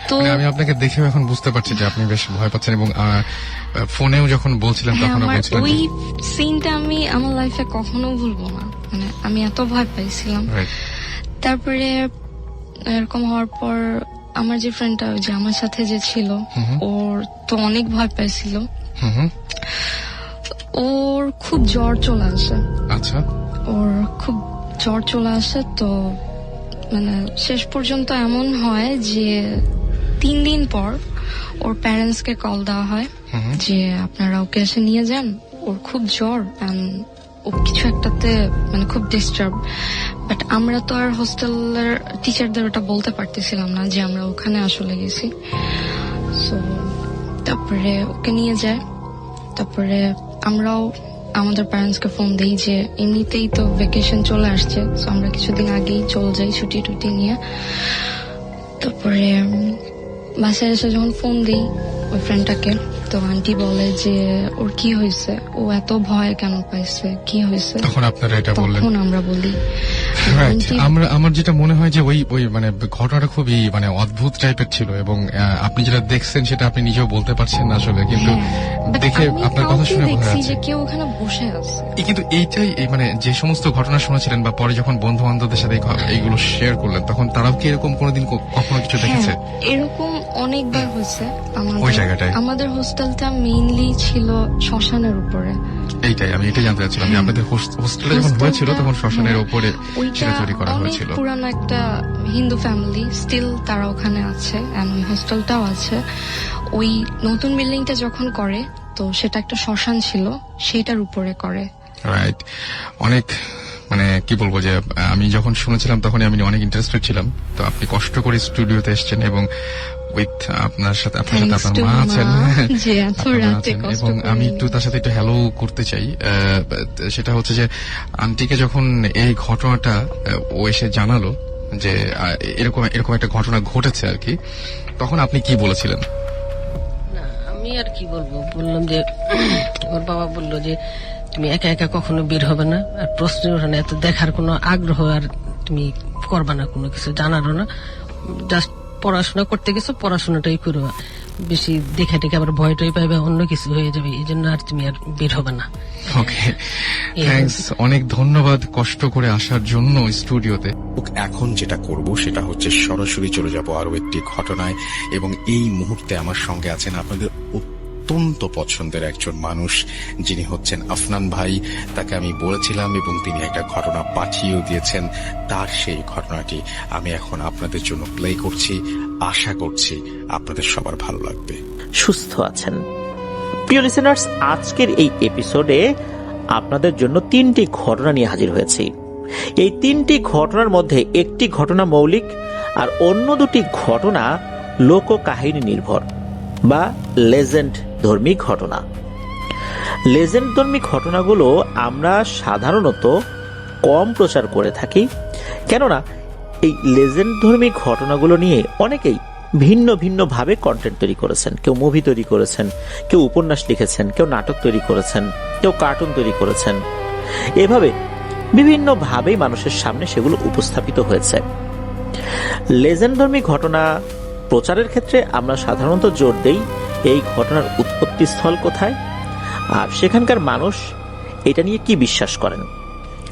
Speaker 4: তো
Speaker 1: মানে আমি আপনাকে দেখেও এখন বুঝতে পারছি যে আপনি বেশ ভয় পাচ্ছেন, এবং ফোনেও যখন বলছিলেন
Speaker 4: হ্যাঁ,
Speaker 1: তখন
Speaker 4: আমার
Speaker 1: বলছিলেন
Speaker 4: ওই সিনটা আমি আমার লাইফে কখনো ভুলবো না, মানে আমি এত ভয় পাইছিলাম।
Speaker 1: রাইট।
Speaker 4: তারপরে এরকম হওয়ার পর আমার যে ফ্রেন্ডটা যে আমার সাথে যে ছিল ওর তো অনেক ভয় পাইছিল, ওর খুব জ্বর চলে আসে।
Speaker 1: আচ্ছা,
Speaker 4: ওর খুব জ্বর চলে আসে, তো মানে শেষ পর্যন্ত এমন হয় যে 3 দিন পর ওর প্যারেন্টস কে কল দেওয়া হয় যে আপনারা ওকে এসে নিয়ে যান, ওর খুব জ্বর and ও কিছু একটাতে মানে খুব ডিস্টার্ব। বাট আমরা তো আর হোস্টেলের টিচারদের ওটা বলতে পারতেছিলাম না যে আমরা ওখানে আসলে গেছি। সো তারপরে ওকে নিয়ে যায়, তারপরে আমরাও আমাদের প্যারেন্টস কে ফোন দিই যে এমনিতেই তো ভ্যাকেশন চলে আসছে, সো আমরা কিছুদিন আগেই চলে যাই ছুটি টুটি নিয়ে। তারপরে বাসায় এসে যখন ফোন দিই ওই ফ্রেন্ডটাকে, তো আন্টি বলে যে ওর কি হয়েছে, ও এত ভয় কেন পাইছে, কি হয়েছে?
Speaker 1: তখন আপনারা এটা বললেন?
Speaker 4: তখন আমরা বলি
Speaker 1: রাইট।
Speaker 4: আন্টি
Speaker 1: আমার যেটা মনে হয় যে ওই মানে ঘটনাটা খুবই মানে অদ্ভুত টাইপের ছিল, এবং আপনি যেটা দেখছেন সেটা আপনি নিজেও বলতে পারছেন না আসলে, কিন্তু
Speaker 4: but
Speaker 1: দেখে
Speaker 4: আমি
Speaker 1: আপনার কথা
Speaker 4: কাউকে
Speaker 1: শুনে বোঝা
Speaker 4: দেখছি
Speaker 1: যাচ্ছে।
Speaker 4: যে কেউ ওখানে বসে আছে।
Speaker 1: কিন্তু এইটাই মানে যে সমস্ত ঘটনা শুনেছিলেন বা পরে যখন বন্ধু বান্ধবদের সাথে এইগুলো শেয়ার করলেন, তখন তারাও কি এরকম কোনোদিন কখনো কিছু দেখেছে?
Speaker 4: হ্যাঁ, এরকম অনেকবার হয়েছে।
Speaker 1: ওই জায়গাটায়?
Speaker 4: আমাদের হোস্টেলটা মেইনলি ছিল শ্মশানের উপরে।
Speaker 1: এইটাই আমি এটাই জানতে চাচ্ছিলাম যে আপনাদের হোস্টেলে যখন হয়েছিল তখন শ্মশানের উপরে
Speaker 4: ওইটা
Speaker 1: সেটা তৈরি করা
Speaker 4: অনেক
Speaker 1: হয়েছিল।
Speaker 4: পুরানো একটা হিন্দু ফ্যামিলি, স্টিল তারা ওখানে আছে, এন্ড ওই হোস্টেলটাও আছে। ওই নতুন বিল্ডিংটা যখন করে তো সেটা একটা শ্মশান ছিল, সেটার উপরে করে।
Speaker 1: রাইট। অনেক মানে কি বলবো যে আমি যখন শুনেছিলাম তখনই আমি অনেক ইন্টারেস্টেড ছিলাম। তো আপনি কষ্ট করে স্টুডিওতে এসেছেন, এবং উইথ আপনার সাথে আপনার মা আছেন,
Speaker 4: যে এত রাতে কষ্ট
Speaker 1: এবং আমি একটু তার সাথে একটু হ্যালো করতে চাই। সেটা হচ্ছে যে আন্টিকে যখন এই ঘটনাটা ও এসে জানালো যে এরকম একটা ঘটনা ঘটেছে আর কি, তখন আপনি কি বলেছিলেন?
Speaker 5: না আমি আর কি বলবো, বললাম যে ওর বাবা বললো যে তুমি একা একা কখনো বের হবে না, আর প্রশ্ন ওঠে না, এত দেখার কোনো আগ্রহ আর তুমি করবা না, কোনো কিছু জানারও না, জাস্ট পড়াশোনা করতে গেছো, পড়াশোনাটাই করো, বেশি দেখা টেকে আবার ভয়টাই পাইবে, অন্য কিছু হয়ে যাবে, এই জন্য আর তুমি আর বের হবে না।
Speaker 1: ওকে, থ্যাঙ্কস, অনেক ধন্যবাদ কষ্ট করে আসার জন্য স্টুডিওতে। এখন যেটা করব সেটা হচ্ছে সরাসরি চলে যাব আরো একটি ঘটনায়, এবং এই মুহূর্তে আমার সঙ্গে আছেন আপনাদের অত্যন্ত পছন্দের একজন মানুষ, যিনি হচ্ছেন আফনান ভাই। তাকে আমি বলেছিলাম এবং তিনি একটা ঘটনা পাঠিয়েও দিয়েছেন। তার সেই ঘটনাটি আমি এখন আপনাদের জন্য প্লে করছি। আশা করছি আপনাদের সবার ভালো লাগবে।
Speaker 6: সুস্থ আছেন প্রিয় লিসেনার্স, আজকের এই এপিসোডে আপনাদের জন্য 3টি ঘটনা নিয়ে হাজির হয়েছি। এই 3টি ঘটনার মধ্যে একটি ঘটনা মৌলিক আর অন্য 2টি ঘটনা লোককাহিনী নির্ভর বা লেজেন্ড ধর্মী ঘটনা। লেজেন্ড ধর্মী ঘটনাগুলো আমরা সাধারণত কম প্রচার করে থাকি, কেননা এই লেজেন্ড ধর্মী ঘটনাগুলো নিয়ে অনেকেই ভিন্ন ভিন্ন ভাবে কন্টেন্ট তৈরি করেছেন। কেউ মুভি তৈরি করেছেন, কেউ উপন্যাস লিখেছেন, কেউ নাটক তৈরি করেছেন, কেউ কার্টুন তৈরি করেছেন। এভাবে বিভিন্ন ভাবেই মানুষের সামনে সেগুলো উপস্থাপিত হয়েছে। লেজেন্ড ধর্মী ঘটনা প্রচারের ক্ষেত্রে আমরা সাধারণত জোর দেই এই ঘটনার উৎপত্তি স্থল কোথায় আর সেখানকার মানুষ এটা নিয়ে কি বিশ্বাস করেন,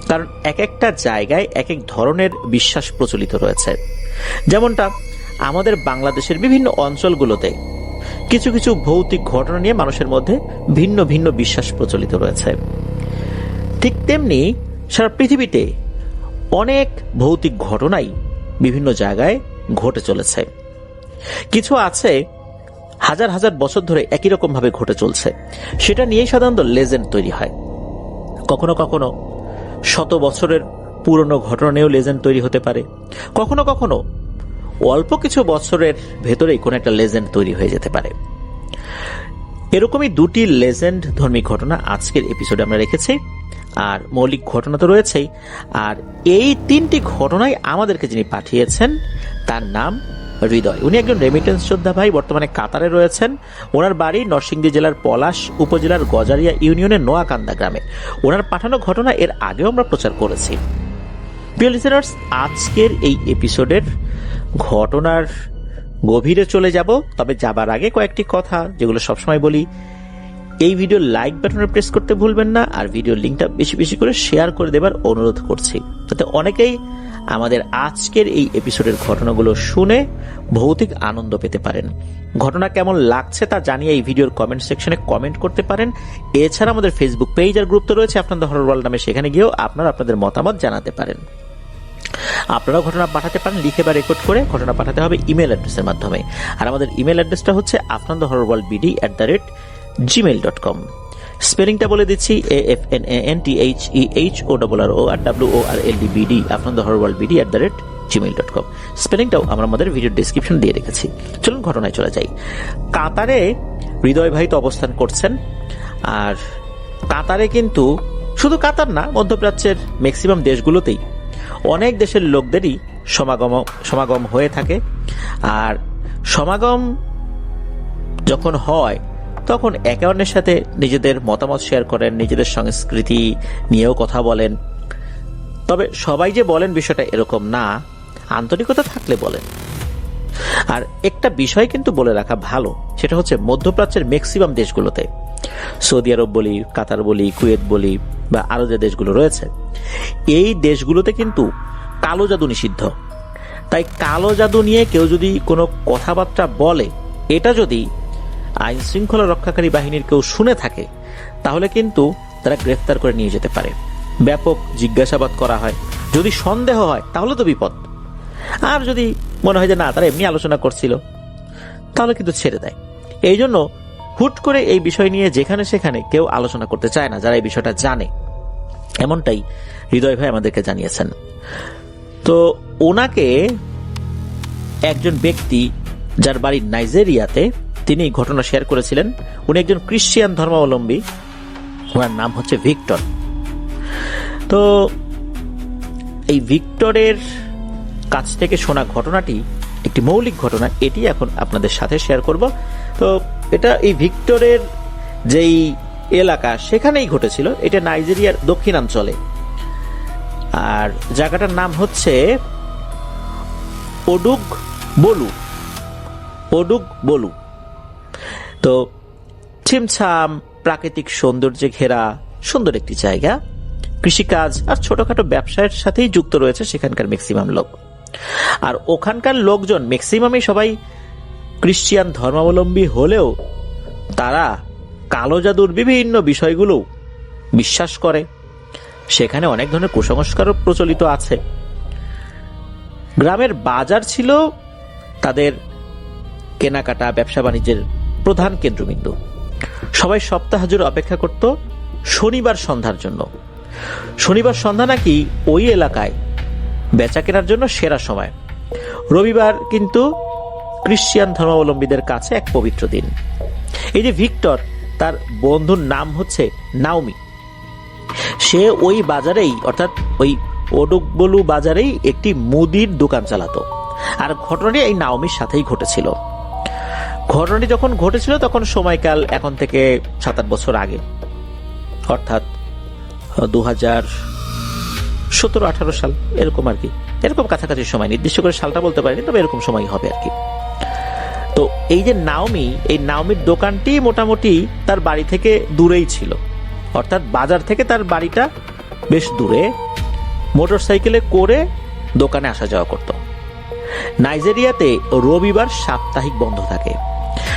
Speaker 6: কারণ এক একটা জায়গায় এক এক ধরনের বিশ্বাস প্রচলিত রয়েছে। যেমনটা আমাদের বাংলাদেশের বিভিন্ন অঞ্চলগুলোতে কিছু কিছু ভৌতিক ঘটনা নিয়ে মানুষের মধ্যে ভিন্ন ভিন্ন বিশ্বাস প্রচলিত রয়েছে, ঠিক তেমনি সারা পৃথিবীতে অনেক ভৌতিক ঘটনাই বিভিন্ন জায়গায় ঘটে চলেছে। কিছু আছে হাজার হাজার বছর ধরে একই রকম ভাবে ঘটে চলছে, সেটা নিয়েই সাধারণত লেজেন্ড তৈরি হয়। কখনো কখনো শত বছরের পুরনো ঘটনা নিয়েও লেজেন্ড তৈরি হতে পারে, কখনো কখনো অল্প কিছু বছরের ভেতরেই কোন একটা লেজেন্ড তৈরি হয়ে যেতে পারে। এরকমই 2টি লেজেন্ড ধর্মী ঘটনা আজকের এপিসোডে আমরা রেখেছি, আর মৌলিক ঘটনা তো রয়েছেই। আর এই 3টি ঘটনাই আমাদেরকে যিনি পাঠিয়েছেন তার নাম হৃদয়। উনি একজন রেমিটেন্স যোদ্ধা ভাই, বর্তমানে কাতারে রয়েছেন। ওনার বাড়ি নরসিংদী জেলার পলাশ উপজেলার গজারিয়া ইউনিয়নের নোয়াকান্দা গ্রামে। ওনার পাঠানো ঘটনা এর আগেও আমরা প্রচার করেছি। প্রিয় লিসেনার্স, আজকের এই এপিসোডের ঘটনার গভীরে চলে যাব, তবে যাবার আগে কয়েকটি কথা যেগুলো সবসময় বলি। এই ভিডিও লাইক বাটনে প্রেস করতে ভুলবেন না, আর ভিডিও লিঙ্কটা বেশি বেশি করে শেয়ার করে দেবার অনুরোধ করছি, যাতে অনেকেই আমাদের আজকের এই এপিসোডের ঘটনাগুলো শুনে ভৌতিক আনন্দ পেতে পারেন। ঘটনা কেমন লাগছে তা জানিয়ে এই ভিডিওর কমেন্ট সেকশনে কমেন্ট করতে পারেন। এছাড়া আমাদের ফেসবুক পেজ আর গ্রুপ তো রয়েছে আপনাদের হরর ওয়ার্ল্ড নামে, সেখানে গিয়েও আপনারা আপনাদের মতামত জানাতে পারেন। আপনারাও ঘটনা পাঠাতে পারেন লিখে বা রেকর্ড করে। ঘটনা পাঠাতে হবে ইমেল অ্যাড্রেসের মাধ্যমে, আর আমাদের ইমেল অ্যাড্রেসটা হচ্ছে afnanthehorrorworldbd@gmail.com। স্পেলিংটা বলে দিচ্ছি, AFNANTHEHORRORWORLDBD afnanthehorrorworldbd@gmail.com। স্পেলিংটাও আমরা আমাদের ভিডিও ডেসক্রিপশন দিয়ে রেখেছি। চলুন ঘটনায় চলে যাই। কাতারে হৃদয় ভাই তো অবস্থান করছেন, আর কাতারে কিন্তু শুধু কাতার না, মধ্যপ্রাচ্যের ম্যাক্সিমাম দেশগুলোতেই অনেক দেশের লোকদেরই সমাগম হয়ে থাকে। আর সমাগম যখন হয় তখন একে অন্যের সাথে নিজেদের মতামত শেয়ার করেন, নিজেদের সংস্কৃতি নিয়েও কথা বলেন। তবে সবাই যে বলেন বিষয়টা এরকম না, আন্তরিকতা থাকলে বলেন। আর একটা বিষয় কিন্তু বলে রাখা ভালো, সেটা হচ্ছে মধ্যপ্রাচ্যের ম্যাক্সিমাম দেশগুলোতে, সৌদি আরব বলি, কাতার বলি, কুয়েত বলি বা আরো যে দেশগুলো রয়েছে, এই দেশগুলোতে কিন্তু কালো জাদু নিষিদ্ধ। তাই কালো জাদু নিয়ে কেউ যদি কোনো কথাবার্তা বলে, এটা যদি আইন শৃঙ্খলা রক্ষাকারী বাহিনীর কেউ শুনে থাকে, তাহলে কিন্তু তারা গ্রেফতার করে নিয়ে যেতে পারে। ব্যাপক জিজ্ঞাসাবাদ করা হয়, যদি সন্দেহ হয় তাহলে তো বিপদ। আর যদি মনে হয় যে না, তারা এমনি আলোচনা করছিল, তাহলে কিন্তু ছেড়ে দেয়। এই জন্য হুট করে এই বিষয় নিয়ে যেখানে সেখানে কেউ আলোচনা করতে চায় না, যারা এই বিষয়টা জানে। এমনটাই হৃদয় ভাই আমাদেরকে জানিয়েছেন। তো ওনাকে একজন ব্যক্তি যার বাড়ি নাইজেরিয়াতে, তিনি ঘটনা শেয়ার করেছিলেন। উনি একজন খ্রিস্টান ধর্মাবলম্বী, ওনার নাম হচ্ছে ভিক্টর। তো এই ভিক্টরের কাছ থেকে শোনা ঘটনাটি একটি মৌলিক ঘটনা, এটি এখন আপনাদের সাথে শেয়ার করব। তো এটা এই ভিক্টরের যেই এলাকা সেখানেই ঘটেছিল। এটা নাইজেরিয়ার দক্ষিণাঞ্চলে, আর জায়গাটার নাম হচ্ছে ওডুগ বলু। ওডুক বলু। তো ছিমছাম প্রাকৃতিক সৌন্দর্যে ঘেরা সুন্দর একটি জায়গা, কৃষিকাজ আর ছোটখাটো ব্যবসায়ের সাথেই যুক্ত রয়েছে সেখানকার ম্যাক্সিমাম লোক। আর ওখানকার লোকজন ম্যাক্সিমামই সবাই খ্রিস্টান ধর্মাবলম্বী হলেও তারা কালো জাদুর বিভিন্ন বিষয়গুলো বিশ্বাস করে। সেখানে অনেক ধরনের কুসংস্কারও প্রচলিত আছে। গ্রামের বাজার ছিল তাদের কেনাকাটা ব্যবসা বাণিজ্যের প্রধান কেন্দ্রবিন্দু। সবাই সপ্তাহ জুড়ে অপেক্ষা করত শনিবার সন্ধ্যার জন্য। শনিবার সন্ধ্যা নাকি ওই এলাকায় বেচা কেনার জন্য সেরা সময়। রবিবার কিন্তু খ্রিস্টান ধর্মাবলম্বীদের কাছে এক পবিত্র দিন। এই যে ভিক্টর, তার বন্ধুর নাম হচ্ছে নাওমি। সে ওই বাজারেই অর্থাৎ ওই ওডুকবলু বাজারেই একটি মুদির দোকান চালাতো। আর ঘটনাটি এই নাওমির সাথেই ঘটেছিল। ঘটনাটি যখন ঘটেছিল তখন সময়কাল এখন থেকে 7-8 বছর আগে, অর্থাৎ 2017-18 সাল এরকম আর কি, এরকম কাছাকাছি সময়। নির্দিষ্ট করে সালটা বলতে পারিনি, তবে এরকম সময় হবে আর কি। তো এই যে নাওমি, এই নাওমির দোকানটি মোটামুটি তার বাড়ি থেকে দূরেই ছিল, অর্থাৎ বাজার থেকে তার বাড়িটা বেশ দূরে। মোটরসাইকেলে করে দোকানে আসা যাওয়া করত। নাইজেরিয়াতে রবিবার সাপ্তাহিক বন্ধ থাকে,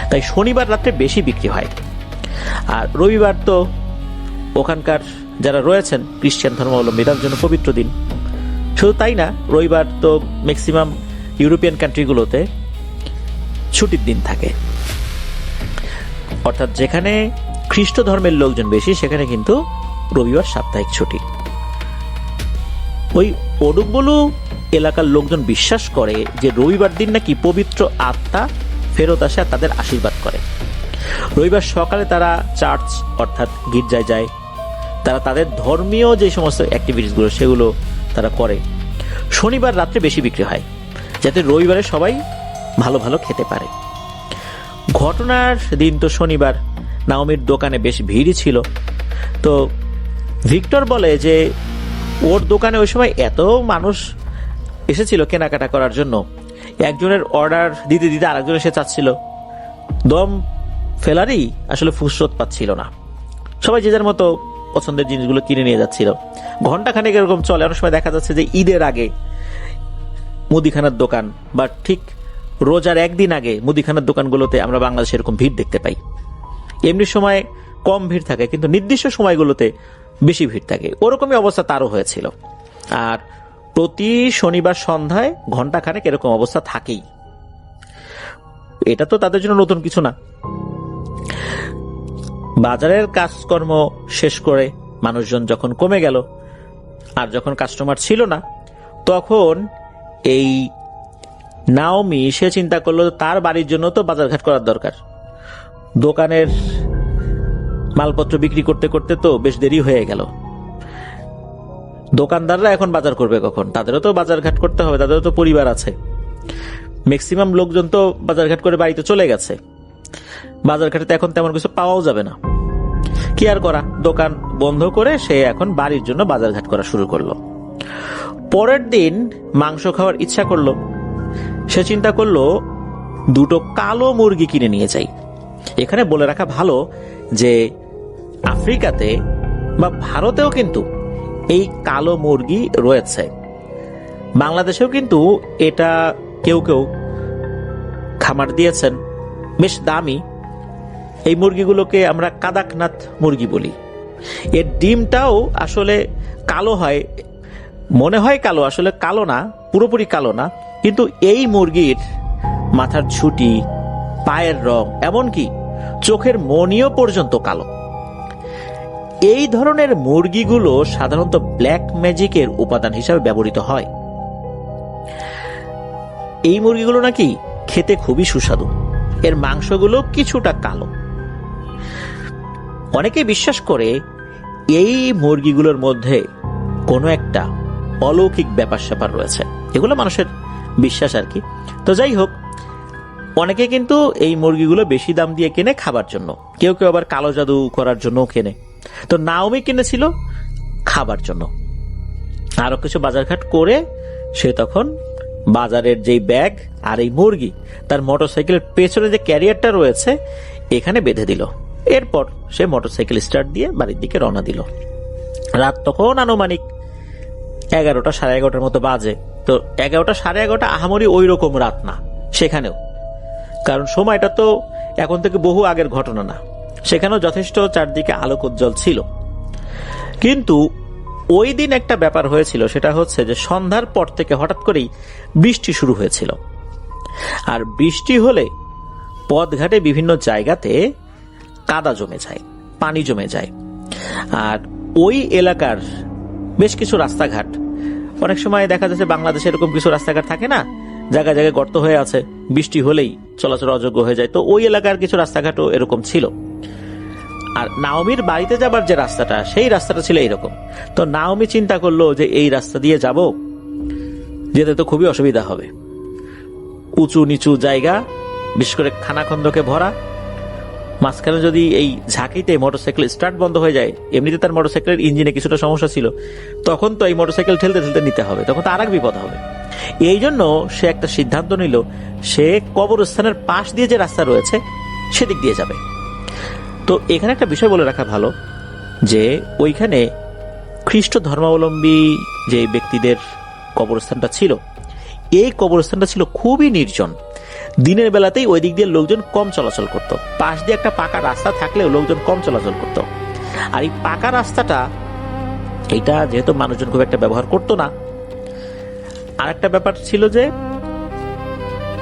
Speaker 6: তাই শনিবার রাত্রে বেশি বিক্রি হয়। আর রবিবার তো ওখানকার যারা রয়েছেন খ্রিস্টান ধর্মাবলম্বী তার জন্য পবিত্র দিন। শুধু তাই না, রবিবার তো ম্যাক্সিমাম ইউরোপিয়ান কান্ট্রিগুলোতে ছুটির দিন থাকে, অর্থাৎ যেখানে খ্রিস্ট ধর্মের লোকজন বেশি সেখানে কিন্তু রবিবার সাপ্তাহিক ছুটি। ওই ওডুকবলু এলাকার লোকজন বিশ্বাস করে যে রবিবার দিন নাকি পবিত্র আত্মা ফেরত আসে আর তাদের আশীর্বাদ করে। রবিবার সকালে তারা চার্চ অর্থাৎ গির্জায় যায়। তারা তাদের ধর্মীয় যে সমস্ত অ্যাক্টিভিটিসগুলো সেগুলো তারা করে। শনিবার রাত্রে বেশি বিক্রি হয় যাতে রবিবারে সবাই ভালো ভালো খেতে পারে। ঘটনার দিন তো শনিবার, নাওমির দোকানে বেশ ভিড়ই ছিল। তো ভিক্টর বলে যে ওর দোকানে ওই সময় এত মানুষ এসেছিল কেনাকাটা করার জন্য, একজনের অর্ডার দিতে দিতে আরেকজন এসে চাচ্ছিল, দম ফেলারই আসলে ফুসরত পাচ্ছিল না। সবাই যে যার মতো পছন্দের জিনিসগুলো কিনে নিয়ে যাচ্ছিল। ঘন্টাখানেক এরকম চলে। অনেক সময় দেখা যাচ্ছে যে ঈদের আগে মুদিখানার দোকান বা ঠিক রোজার একদিন আগে মুদিখানার দোকানগুলোতে আমরা বাংলাদেশে এরকম ভিড় দেখতে পাই। এমনি সময় কম ভিড় থাকে, কিন্তু নির্দিষ্ট সময়গুলোতে বেশি ভিড় থাকে। ওরকমই অবস্থা তারও হয়েছিল। আর প্রতি শনিবার সন্ধ্যায় ঘন্টাখানেক এরকম অবস্থা থাকেই। এটা তো তাদের জন্য নতুন কিছু না। বাজারের কাজকর্ম শেষ করে মানুষজন যখন কমে গেল আর যখন কাস্টমার ছিল না, তখন এই নাওমি সে চিন্তা করলো তার বাড়ির জন্য তো বাজারঘাট করার দরকার। দোকানের মালপত্র বিক্রি করতে করতে তো বেশ দেরি হয়ে গেল। দোকানদাররা এখন বাজার করবে কখন? তাদেরও তো বাজারঘাট করতে হবে, তাদেরও তো পরিবার আছে। ম্যাক্সিমাম লোকজন তো বাজারঘাট করে বাড়িতে চলে গেছে। বাজারঘাটে তো এখন তেমন কিছু পাওয়াও যাবে না। কি আর করা, দোকান বন্ধ করে সে এখন বাড়ির জন্য বাজারঘাট করা শুরু করলো। পরের দিন মাংস খাওয়ার ইচ্ছা করলো। সে চিন্তা করলো 2টো কালো মুরগি কিনে নিয়ে যাই। এখানে বলে রাখা ভালো যে আফ্রিকাতে বা ভারতেও কিন্তু এই কালো মুরগি রয়েছে। বাংলাদেশেও কিন্তু এটা কেউ কেউ খামার দিয়েছেন, বেশ দামি। এই মুরগিগুলোকে আমরা কাদাকনাথ মুরগি বলি। এর ডিমটাও আসলে কালো হয়, মনে হয় কালো, আসলে কালো না, পুরোপুরি কালো না। কিন্তু এই মুরগির মাথার ঝুঁটি, পায়ের রং, এমনকি চোখের মণিও পর্যন্ত কালো। এই ধরনের মুরগিগুলো সাধারণত ব্ল্যাক ম্যাজিকের উপাদান হিসাবে ব্যবহৃত হয়। এই মুরগিগুলো নাকি খেতে খুবই সুস্বাদু। এর মাংসগুলো কিছুটা কালো। অনেকে বিশ্বাস করে এই মুরগিগুলোর মধ্যে কোনো একটা অলৌকিক ব্যাপার স্যাপার রয়েছে। এগুলো মানুষের বিশ্বাস আর কি। তো যাই হোক, অনেকে কিন্তু এই মুরগিগুলো বেশি দাম দিয়ে কেনে খাবার জন্য, কেউ কেউ আবার কালো জাদু করার জন্য কেনে। তো নাওমি কিনেছিল খাবার জন্য। আরো কিছু বাজারঘাট করে সে তখন বাজারের যেই ব্যাগ আর এই মুরগি তার মোটরসাইকেলের পেছনে যে ক্যারিয়ারটা রয়েছে এখানে বেঁধে দিল। এরপর সে মোটরসাইকেল স্টার্ট দিয়ে বাড়ির দিকে রওনা দিল। রাত তখন আনুমানিক 11টা, 11:30 মতো বাজে। তো 11টা, 11:30 আহামরি ওই রকম রাত না সেখানেও, কারণ সময়টা তো এখন থেকে বহু আগের ঘটনা না, সেখানেও যথেষ্ট চারদিকে আলোক উজ্জ্বল ছিল। কিন্তু ওই দিন একটা ব্যাপার হয়েছিল, সেটা হচ্ছে যে সন্ধ্যার পর থেকে হঠাৎ করেই বৃষ্টি শুরু হয়েছিল। আর বৃষ্টি হলে পথঘাটে বিভিন্ন জায়গাতে কাদা জমে যায়, পানি জমে যায়। আর ওই এলাকার বেশ কিছু রাস্তাঘাট, অনেক সময় দেখা যাচ্ছে বাংলাদেশে এরকম কিছু রাস্তাঘাট থাকে না, জায়গায় জায়গায় গর্ত হয়ে আছে, বৃষ্টি হলেই চলাচল অযোগ্য হয়ে যায়। তো ওই এলাকার কিছু রাস্তাঘাটও এরকম ছিল। আর নাওমির বাড়িতে যাবার যে রাস্তাটা, সেই রাস্তাটা ছিল এইরকম। তো নাওমি চিন্তা করলো যে এই রাস্তা দিয়ে যাব, যেতে তো খুবই অসুবিধা হবে, উঁচু নিচু জায়গা, বিশেষ করে খানাখন্দকে ভরা, মাঝখানে যদি এই ঝাঁকিতে মোটরসাইকেল স্টার্ট বন্ধ হয়ে যায়, এমনিতে তার মোটরসাইকেলের ইঞ্জিনে কিছুটা সমস্যা ছিল, তখন তো এই মোটরসাইকেল ঠেলতে ঠেলতে নিতে হবে, তখন তো আর এক বিপদ হবে। এই জন্য সে একটা সিদ্ধান্ত নিল, সে কবরস্থানের পাশ দিয়ে যে রাস্তা রয়েছে সেদিক দিয়ে যাবে। তো এখানে একটা বিষয় বলে রাখা ভালো যে ওইখানে খ্রিস্ট ধর্মাবলম্বী যে ব্যক্তিদের কবরস্থানটা ছিল, এই কবরস্থানটা ছিল খুবই নির্জন। দিনের বেলাতেই ওই দিক দিয়ে লোকজন কম চলাচল করত, পাশ দিয়ে একটা পাকা রাস্তা থাকলেও লোকজন কম চলাচল করত। আর এই পাকা রাস্তাটা, এটা যেহেতু মানুষজন খুব একটা ব্যবহার করতো না, আর একটা ব্যাপার ছিল যে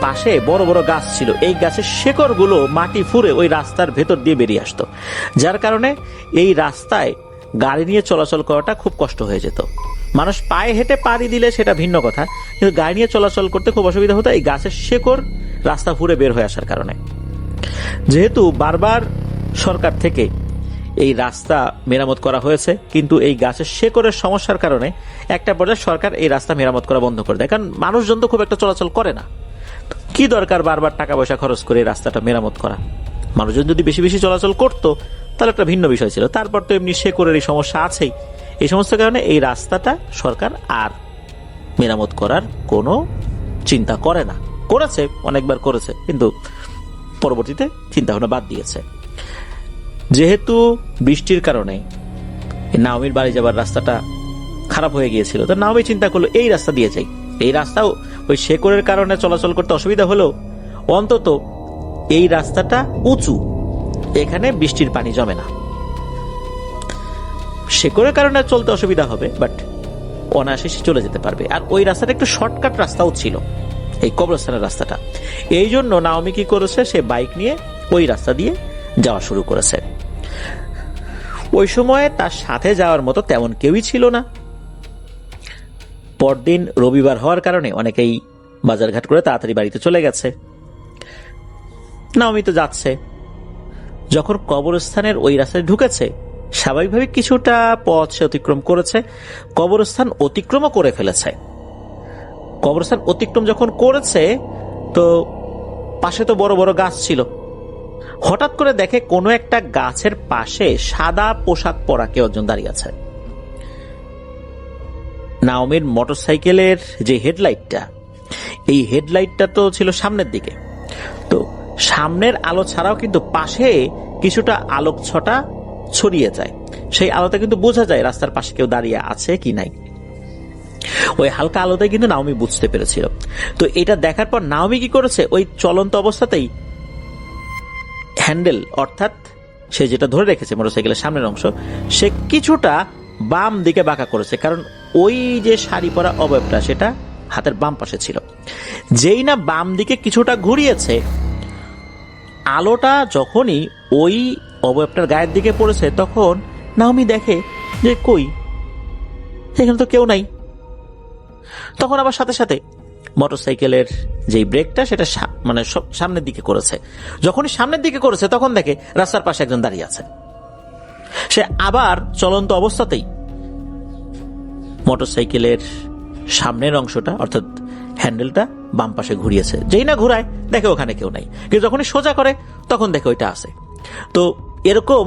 Speaker 6: পাশে বড় বড় গাছ ছিল, এই গাছের শেকড়গুলো মাটি ফুঁড়ে ওই রাস্তার ভেতর দিয়ে বেরিয়ে আসতো, যার কারণে এই রাস্তায় গাড়ি নিয়ে চলাচল করাটা খুব কষ্ট হয়ে যেত। মানুষ পায়ে হেঁটে পাড়ি দিলে সেটা ভিন্ন কথা, কিন্তু গাড়ি নিয়ে চলাচল করতে খুব অসুবিধা হতো এই গাছের শেকড় রাস্তা ফুঁড়ে বের হয়ে আসার কারণে। যেহেতু বারবার সরকার থেকে এই রাস্তা মেরামত করা হয়েছে, কিন্তু এই গাছের শেকড়ের সমস্যার কারণে একটা পর্যায়ে সরকার এই রাস্তা মেরামত করা বন্ধ করে দেয়, কারণ মানুষজন তো খুব একটা চলাচল করে না। কি দরকার বারবার টাকা পয়সা খরচ করে এই রাস্তাটা মেরামত করা? মানুষজন যদি বেশি বেশি চলাচল করতো তাহলে একটা ভিন্ন বিষয় ছিল। তারপর তো এমনি শেকড়ের এই সমস্যা আছেই, এই সমস্ত কারণে এই রাস্তাটা সরকার আর মেরামত করার কোনো চিন্তা করে না। করেছে, অনেকবার করেছে, কিন্তু পরবর্তীতে চিন্তা ভাবনা বাদ দিয়েছে। যেহেতু বৃষ্টির কারণে নাওমির বাড়ি যাবার রাস্তাটা খারাপ হয়ে গিয়েছিল, তো নাওমি চিন্তা করলো এই রাস্তা দিয়ে যাই। এই রাস্তাও ওই শেকড়ের কারণে চলাচল করতে অসুবিধা হলেও অন্তত এই রাস্তাটা উঁচু, এখানে বৃষ্টির পানি জমে না। শেকড়ের কারণে চলতে অসুবিধা হবে, বাট অনায়াসে চলে যেতে পারবে। আর ওই রাস্তাটা একটু শর্টকাট রাস্তাও ছিল, এই কবরস্থানের রাস্তাটা। এই জন্য নাওমি কি করেছে, সে বাইক নিয়ে ওই রাস্তা দিয়ে যাওয়া শুরু করেছে। ওই সময় তার সাথে যাওয়ার মতো তেমন কেউই ছিল না। পরদিন রবিবার হওয়ার কারণে অনেকেই বাজারঘাট করে তাড়াতাড়ি বাড়িতে চলে গেছে। নাওমি তো যাচ্ছে, যখন কবরস্থানের ওই রাস্তায় ঢুকেছে, স্বাভাবিকভাবে কিছুটা পথ সে অতিক্রম করেছে, কবরস্থান অতিক্রমও করে ফেলেছে। কবরস্থান অতিক্রম যখন করেছে, তো পাশে তো বড় বড় গাছ ছিল। হঠাৎ করে দেখে কোনো একটা গাছের পাশে সাদা পোশাক পরা কেউ একজন দাঁড়িয়ে আছে। নাওমির মোটরসাইকেলের যে হেডলাইটটা, এই হেডলাইটটা তো ছিল সামনের দিকে, তো সামনের আলো ছাড়াও কিন্তু পাশে কিছুটা আলোক ছটা ছড়িয়ে যায়, সেই আলোতে কিন্তু বোঝা যায় রাস্তার পাশে কেউ দাঁড়িয়ে আছে কি নাই। ওই হালকা আলোতে কিন্তু নাওমি বুঝতে পেরেছিল। তো এটা দেখার পর নাওমি কি করেছে, ওই চলন্ত অবস্থাতেই হ্যান্ডেল, অর্থাৎ সে যেটা ধরে রেখেছে মোটরসাইকেলের সামনের অংশ, সে কিছুটা বাম দিকে বাঁকা করেছে, কারণ ওই যে শাড়ি পরা অবয়বটা সেটা হাতের বাম পাশে ছিল। যেই না বাম দিকে কিছুটা ঘুরিয়েছে, আলোটা যখনই ওই অবয়বটার গায়ের দিকে পড়েছে, তখন নাওমি দেখে যে কই, এখানে তো কেউ নাই। তখন আবার সাথে সাথে মোটরসাইকেলের যে ব্রেকটা সেটা মানে সামনের দিকে করেছে। যখনই সামনের দিকে করেছে, তখন দেখে রাস্তার পাশে একজন দাঁড়িয়ে আছে। সে আবার চলন্ত অবস্থাতেই মোটরসাইকেলের সামনের অংশটা, অর্থাৎ হ্যান্ডেলটা বাম পাশে ঘুরিয়েছে। যেই না ঘুরায়, দেখে ওখানে কেউ নাই, কিন্তু যখনই সোজা করে তখন দেখে ওইটা আছে। তো এরকম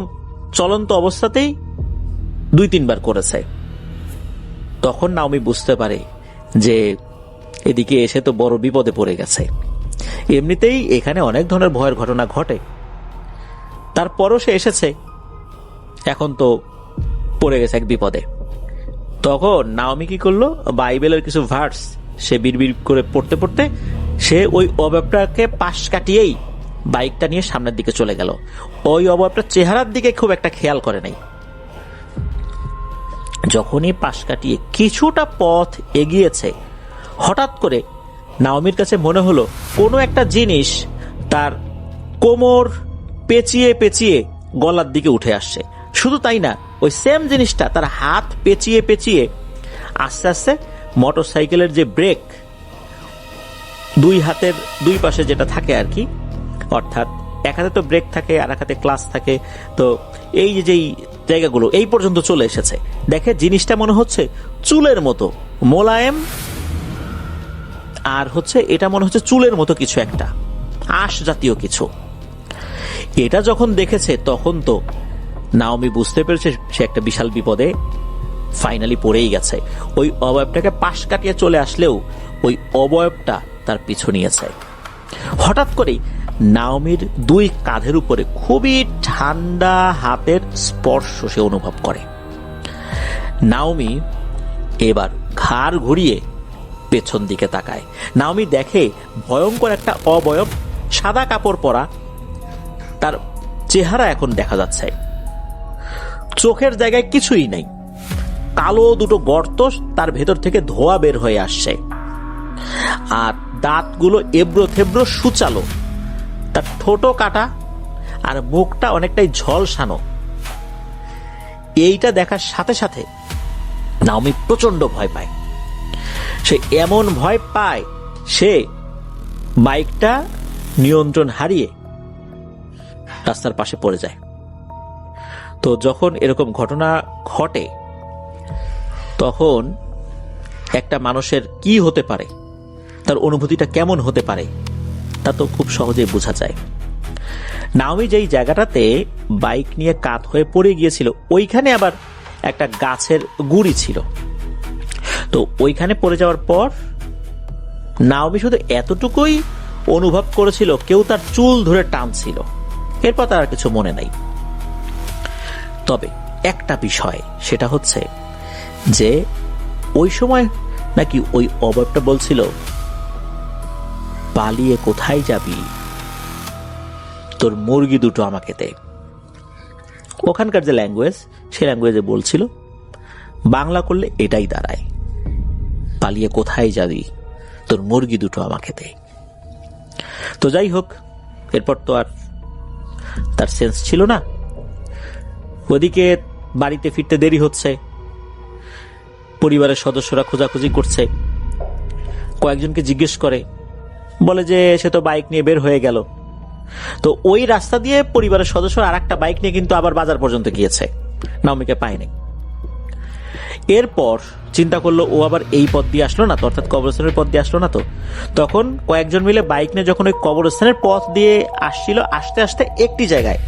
Speaker 6: চলন্ত অবস্থাতেই 2-3 বার করেছে। তখন নাওমি বুঝতে পারে যে এদিকে এসে তো বড় বিপদে পড়ে গেছে। এমনিতেই এখানে অনেক ধরনের ভয়ের ঘটনা ঘটে, তারপরও সে এসেছে, এখন তো পড়ে গেছে এক বিপদে। তখন নাওমি কি করলো, বাইবেলের কিছু ভার্স সে বিড়বিড় করে পড়তে পড়তে সে ওই অবয়বটাকে পাশ কাটিয়েই বাইকটা নিয়ে সামনের দিকে চলে গেল। ওই অবয়বটার চেহারার দিকে খুব একটা খেয়াল করে নাই। যখনই পাশ কাটিয়ে কিছুটা পথ এগিয়েছে, হঠাৎ করে নাওমির কাছে মনে হলো কোনো একটা জিনিস তার কোমর পেঁচিয়ে পেঁচিয়ে গলার দিকে উঠে আসছে। শুধু তাই না, ওই সেম জিনিসটা তার হাত পেঁচিয়ে পেঁচিয়ে আস্তে আস্তে মোটরসাইকেলের যে ব্রেক, দুই হাতের দুই পাশে যেটা থাকে আর কি, অর্থাৎ এক হাতে তো ব্রেক থাকে আর এক হাতে ক্লাচ থাকে, তো এই যেই জায়গাগুলো এই পর্যন্ত চলে এসেছে। দেখে জিনিসটা মনে হচ্ছে চুলের মতো মোলায়েম, আর হচ্ছে এটা মনে হচ্ছে চুলের মতো কিছু একটা, আঁশ জাতীয় কিছু। এটা যখন দেখেছে তখন তো নাওমি বুঝতে পেরেছে সে একটা বিশাল বিপদে ফাইনালি পড়েই গেছে। ওই অবয়বটাকে পাশ কাটিয়ে চলে আসলেও ওই অবয়বটা তার পিছু নিয়েছে। হঠাৎ করেই নাওমির দুই কাঁধের উপরে খুবই ঠান্ডা হাতের স্পর্শ সে অনুভব করে। নাওমি এবার ঘাড় ঘুরিয়ে পেছন দিকে তাকায়। নাওমি দেখে ভয়ঙ্কর একটা অবয়ব, সাদা কাপড় পরা, তার চেহারা এখন দেখা যাচ্ছে, চোখের জায়গায় কিছুই নেই, কালো দুটো গর্ত, তার ভেতর থেকে ধোঁয়া বের হয়ে আসছে, আর দাঁতগুলো এবড়ো থেবড়ো সুচালো, তার ঠোঁটো কাটা আর মুখটা অনেকটাই ঝলসানো। এইটা দেখার সাথে সাথে নাওমি প্রচন্ড ভয় পায়। সে এমন ভয় পায় সে বাইকটা নিয়ন্ত্রণ হারিয়ে রাস্তার পাশে পড়ে যায়। তো যখন এরকম ঘটনা ঘটে তখন একটা মানুষের কি হতে পারে, তার অনুভূতিটা কেমন হতে পারে তা তো খুব সহজেই বোঝা যায়। নাওমি যেই জায়গাটাতে বাইক নিয়ে কাত হয়ে পড়ে গিয়েছিল ওইখানে আবার একটা গাছের গুড়ি ছিল। তো ওইখানে পড়ে যাওয়ার পর নাওমি শুধু এতটুকুই অনুভব করেছিল কেউ তার চুল ধরে টানছিল, এরপর তার আর কিছু মনে নাই। তবে একটা বিষয়, সেটা হচ্ছে যে ওই সময় নাকি ওই অবয়বটা বলছিল, পালিয়ে কোথায় যাবি, তোর মুরগি দুটো আমাকে দে। ওখানকার যে ল্যাঙ্গুয়েজ, সে ল্যাঙ্গুয়েজে বলছিল, বাংলা করলে এটাই দাঁড়ায়, পালিয়ে কোথায় যাবি, তোর মুরগি দুটো আমাকে দে। তো যাই হোক, এরপর তো আর তার সেন্স ছিল না। ওদিকে বাড়িতে ফিরতে দেরি হচ্ছে, পরিবারের সদস্যরা খোঁজাখুঁজি করছে, কয়েকজনকে জিজ্ঞেস করে, বলে যে সে তো বাইক নিয়ে বের হয়ে গেল। তো ওই রাস্তা দিয়ে পরিবারের সদস্য আর একটা বাইক নিয়ে কিন্তু আবার বাজার পর্যন্ত গিয়েছে, নাওমিকে পায়নি। এরপর চিন্তা করলো ও আবার এই পথ দিয়ে আসলো না তো, অর্থাৎ কবরস্থানের পথ দিয়ে আসলো না তো। তখন কয়েকজন মিলে বাইক নিয়ে যখন ওই কবরস্থানের পথ দিয়ে আসছিল, আস্তে আস্তে একটি জায়গায়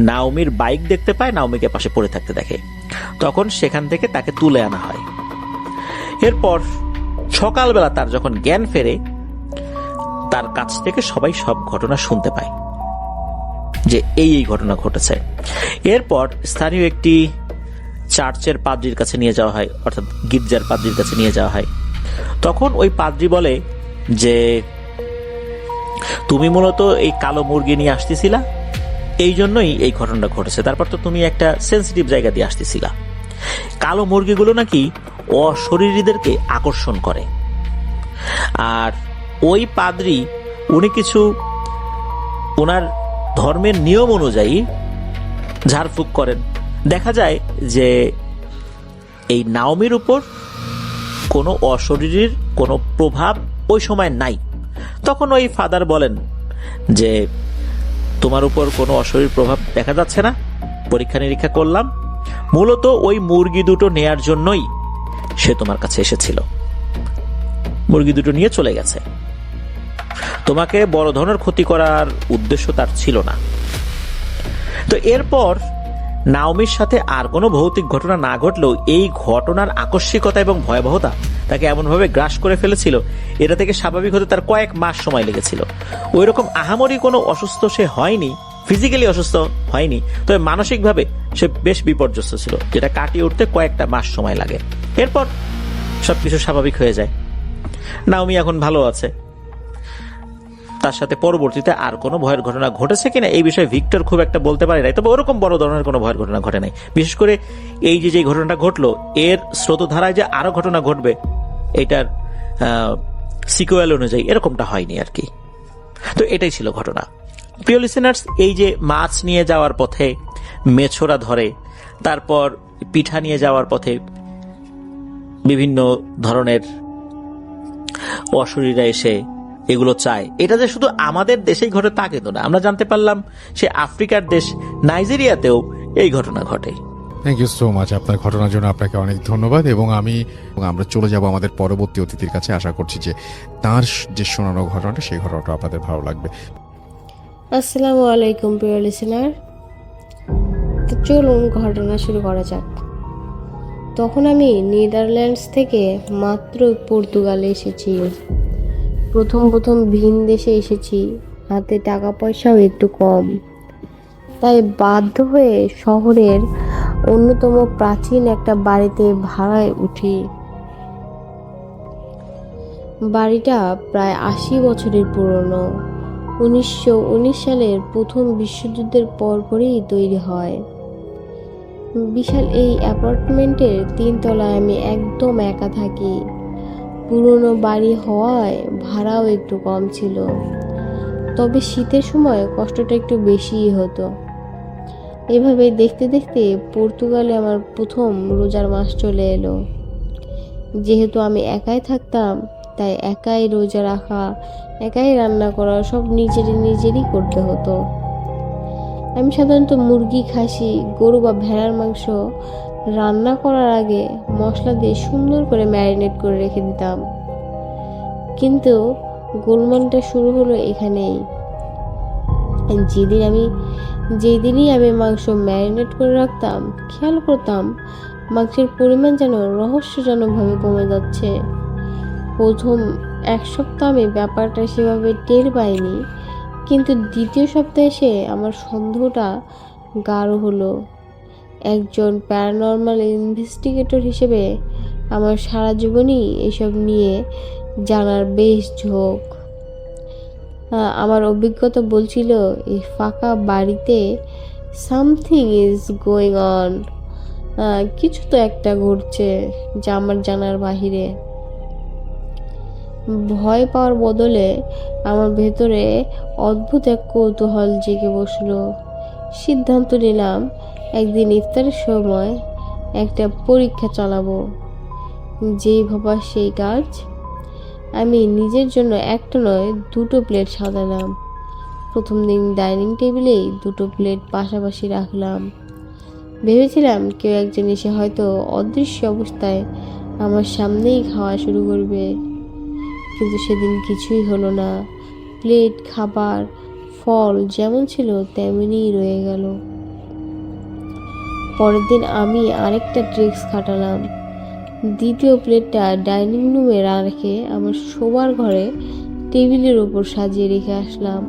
Speaker 6: নাওমির বাইক দেখতে পায়, নাওমিকে পাশে পড়ে থাকতে দেখে। তখন সেখান থেকে তাকে তুলে আনা হয়। এরপর সকালবেলা তার যখন জ্ঞান ফেরে, তার কাছ থেকে সবাই সব ঘটনা শুনতে পায় যে এই ঘটনা ঘটেছে। এরপর স্থানীয় একটি চার্চের পাদ্রির কাছে নিয়ে যাওয়া হয়, অর্থাৎ গির্জার পাদ্রির কাছে নিয়ে যাওয়া হয়। তখন ওই পাদ্রি বলে যে তুমি মূলত এই কালো মুরগি নিয়ে আসতেছিলা, এই জন্যই এই ঘটনাটা ঘটেছে। তারপর তো তুমি একটা সেন্সিটিভ জায়গা দিয়ে আসতেছিলা। কালো মুরগিগুলো নাকি অশরীরীদেরকে আকর্ষণ করে। আর ওই পাদ্রি উনি কিছু ওনার ধর্মের নিয়ম অনুযায়ী ঝাড়ফুঁক করেন। দেখা যায় যে এই নাওমির উপর কোনো অশরীরীর কোনো প্রভাব ওই সময় নাই। তখন ওই ফাদার বলেন যে তোমার উপর কোনো অশরীর প্রভাব দেখা যাচ্ছে না, পরীক্ষা নিরীক্ষা করলাম, মূলত ওই মুরগি দুটো নেয়ার জন্যই সে তোমার কাছে এসেছিল, মুরগি দুটো নিয়ে চলে গেছে, তোমাকে বড় ধরনের ক্ষতি করার উদ্দেশ্য তার ছিল না। তো এরপর নাওমির সাথে আর কোনো ভৌতিক ঘটনা না ঘটলেও এই ঘটনার আকস্মিকতা এবং ভয়াবহতা তাকে এমনভাবে গ্রাস করে ফেলেছিল, এটা থেকে স্বাভাবিক হতে তার কয়েক মাস সময় লেগেছিল। ওই রকম আহামরি কোনো অসুস্থ সে হয়নি, ফিজিক্যালি অসুস্থ হয়নি, তবে মানসিকভাবে সে বেশ বিপর্যস্ত ছিল, যেটা কাটিয়ে উঠতে কয়েকটা মাস সময় লাগে। এরপর সবকিছু স্বাভাবিক হয়ে যায়। নাওমি এখন ভালো আছে। তার সাথে পরবর্তীতে আর কোনো ভয়ের ঘটনা ঘটেছে কিনা এই বিষয়ে ভিক্টর খুব একটা বলতে পারে নাই, তবে ওরকম বড় ধরনের কোনো ভয়ের ঘটনা ঘটে নাই। বিশেষ করে এই যে ঘটনাটা ঘটলো এর স্রোতধারায় যে আরো ঘটনা ঘটবে এটার সিকুয়েল অনুযায়ী এরকমটা হয়নি আর কি। তো এটাই ছিল ঘটনা। প্রিয় লিসেনার্স, এই যে মাছ নিয়ে যাওয়ার পথে মেছোরা ধরে, তারপর পিঠা নিয়ে যাওয়ার পথে বিভিন্ন ধরনের অশরীরা এসে এগুলো চায়, এটা যে শুধু আমাদের দেশেই ঘটে তা কিন্তু না। আমরা জানতে পারলাম সে আফ্রিকার দেশ নাইজেরিয়াতেও এই ঘটনা ঘটে।
Speaker 1: Thank you so much. আপনার ঘটনার জন্য আপনাকে অনেক ধন্যবাদ। এবং আমরা চলে যাব আমাদের পরবর্তী অতিথির কাছে। আশা করছি যে তার যে শোনানো ঘটনাটা সেই ঘটনাটা আপনাদের ভালো লাগবে।
Speaker 7: আসসালামু আলাইকুম প্রিয় লিসেনার, তো চলুন ঘটনা শুরু করা যাক। তখন আমি নেদারল্যান্ডস থেকে মাত্র পর্তুগালে এসেছি। প্রথম ভিন দেশে এসেছি, হাতে টাকা পয়সাও একটু কম, তাই বাধ্য হয়ে শহরের অন্যতম প্রাচীন একটা বাড়িতে ভাড়ায় উঠি। বাড়িটা প্রায় 80 বছরের পুরনো। 1919 সালের প্রথম বিশ্বযুদ্ধের পরপরই তৈরি হয়। বিশাল এই অ্যাপার্টমেন্টের 3 তলায় আমি একদম একা থাকি। পুরনো বাড়ি হওয়ায় ভাড়াও একটু কম ছিল, তবে শীতের সময় কষ্টটা একটু বেশিই হতো। এভাবে দেখতে দেখতে পর্তুগালে আমার প্রথম রোজার মাস চলে এলো। যেহেতু আমি একাই থাকতাম, তাই একাই রোজা রাখা, একাই রান্না করা সব নিজেরই করতে হতো। আমি সাধারণত মুরগি, খাসি, গরু বা ভেড়ার মাংস রান্না করার আগে মশলা দিয়ে সুন্দর করে ম্যারিনেট করে রেখে দিতাম। কিন্তু গোলমালটা শুরু হলো এখানেই। যেদিনই আমি মাংস ম্যারিনেট করে রাখতাম, খেয়াল করতাম মাংসের পরিমাণ যেন রহস্যজনকভাবে কমে যাচ্ছে। প্রথম 1 সপ্তাহ আমি ব্যাপারটা সেভাবে টের পাইনি, কিন্তু দ্বিতীয় সপ্তাহে এসে আমার সন্দেহটা গাঢ় হলো। একজন প্যারানর্মাল ইনভেস্টিগেটর হিসেবে আমার সারা জীবনই এসব নিয়ে জানার বেশ ঝোঁক। আমার অভিজ্ঞতা বলছিল এই ফাঁকা বাড়িতে সামথিং ইজ গোয়িং অন, কিছু তো একটা ঘটছে যা আমার জানার বাহিরে। ভয় পাওয়ার বদলে আমার ভেতরে অদ্ভুত এক কৌতূহল জেগে বসলো। সিদ্ধান্ত নিলাম একদিন ইফতারের সময় একটা পরীক্ষা চালাবো। যেই ভাবা সেই কাজ। আমি নিজের জন্য একটা নয় 2টো প্লেট সাজালাম। প্রথম দিন ডাইনিং টেবিলেই 2টো প্লেট পাশাপাশি রাখলাম। ভেবেছিলাম কেউ একজন এসে হয়তো অদৃশ্য অবস্থায় আমার সামনেই খাওয়া শুরু করবে, কিন্তু সেদিন কিছুই হলো না। প্লেট, খাবার, ফল যেমন ছিল তেমনিই রয়ে গেল। পরের দিন আমি আরেকটা ট্রিক্স খাটালাম। দ্বিতীয় প্লেটটা ডাইনিং রুমে রেখে আমার শোবার ঘরে টেবিলের উপর সাজিয়ে রেখে আসলাম,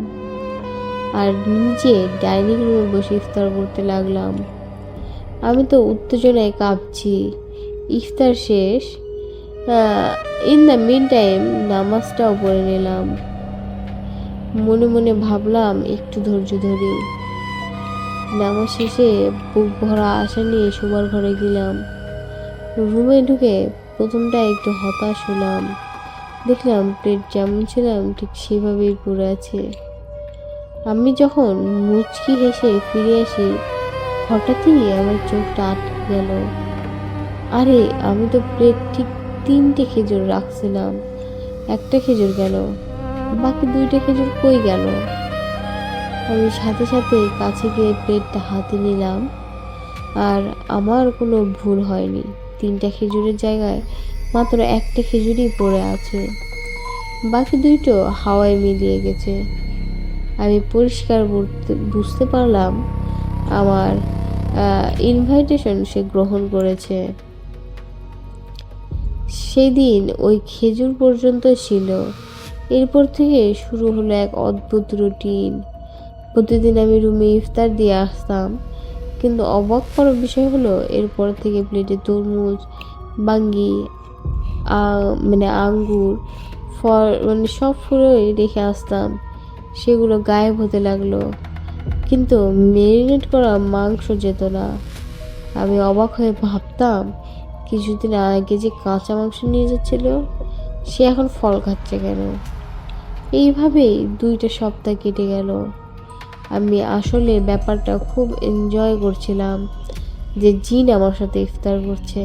Speaker 7: আর নিজে ডাইনিং রুমে বসে ইফতার করতে লাগলাম। আমি তো উত্তেজনায় কাঁপছি। ইফতার শেষ। ইন দ্য মিন টাইম নামাজটাও পড়ে নিলাম। মনে মনে ভাবলাম একটু ধৈর্য ধরি। নামাজ শেষে বুক ভরা আশা নিয়ে শোবার ঘরে গেলাম। রুমে ঢুকে প্রথমটা একটু হতাশ হলাম। দেখলাম প্লেট যেমন ছিলাম ঠিক সেভাবেই পড়ে আছে। আমি যখন মুচকি হেসে ফিরে আসি, হঠাৎই আমার চোখটা আটকে গেল। আরে, আমি তো প্লেট ঠিক 3টে খেজুর রাখছিলাম। একটা খেজুর গেল, বাকি 2টা খেজুর কই গেল? আমি সাথে সাথে কাছে গিয়ে প্লেটটা হাতে নিলাম, আর আমার কোনো ভুল হয়নি। 3টা খেজুরের জায়গায় মাত্র একটা খেজুরই পড়ে আছে, বাকি 2টো হাওয়ায় মিলিয়ে গেছে। আমি পরিষ্কার বুঝতে পারলাম আমার ইনভাইটেশন সে গ্রহণ করেছে। সেদিন ওই খেজুর পর্যন্ত ছিল। এরপর থেকে শুরু হলো এক অদ্ভুত রুটিন। প্রতিদিন আমি রুমে ইফতার দিয়ে আসতাম, কিন্তু অবাক করার বিষয় হলো এরপর থেকে প্লেটে তরমুজ, বাঙ্গি, আঙ্গুর, ফল সব ফুলই রেখে আসতাম। সেগুলো গায়েব হতে লাগলো, কিন্তু ম্যারিনেট করা মাংস যেত না। আমি অবাক হয়ে ভাবতাম, কিছুদিন আগে যে কাঁচা মাংস নিয়ে যাচ্ছিল সে এখন ফল খাচ্ছে কেন? এইভাবেই 2টা সপ্তাহ কেটে গেল। আমি আসলে ব্যাপারটা খুব এনজয় করছিলাম যে জিন আমার সাথে ইফতার করছে।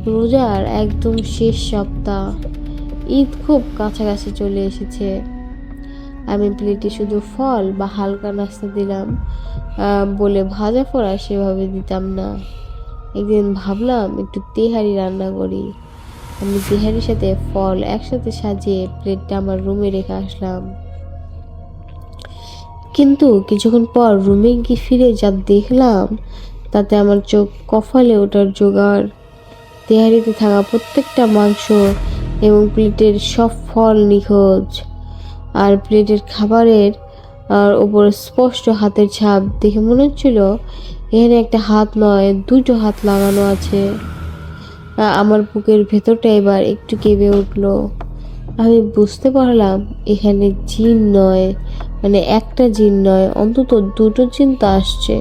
Speaker 7: রোজার একদম শেষ সপ্তাহ, ঈদ খুব কাছাকাছি চলে এসেছে। আমি প্লেটে শুধু ফল বা হালকা নাস্তা দিলাম বলে ভাজা পোড়া সেভাবে দিতাম না। একদিন ভাবলাম একটু তেহারি রান্না করি। আমি তেহারির সাথে ফল একসাথে সাজিয়ে প্লেটটা আমার রুমে রেখে আসলাম। কিন্তু কিছুক্ষণ পর রুমে গিয়ে ফিরে যা দেখলাম তাতে আমার চোখ কপালে ওঠার জোগাড়। তেহারিতে থাকা প্রত্যেকটা মাংস এবং প্লেটের সব ফল নিখোঁজ। আর প্লেটের খাবারের ওপর স্পষ্ট হাতের ছাপ দেখে মনে হচ্ছিল এখানে একটা হাত নয়, 2টো হাত লাগানো আছে। আমার বুকের ভেতরটা এবার একটু কেঁপে উঠলো। আমি বুঝতে পারলাম এখানে জিন নয়, একটা জিন নয়, অন্তত 2টো জিন তো আসছে।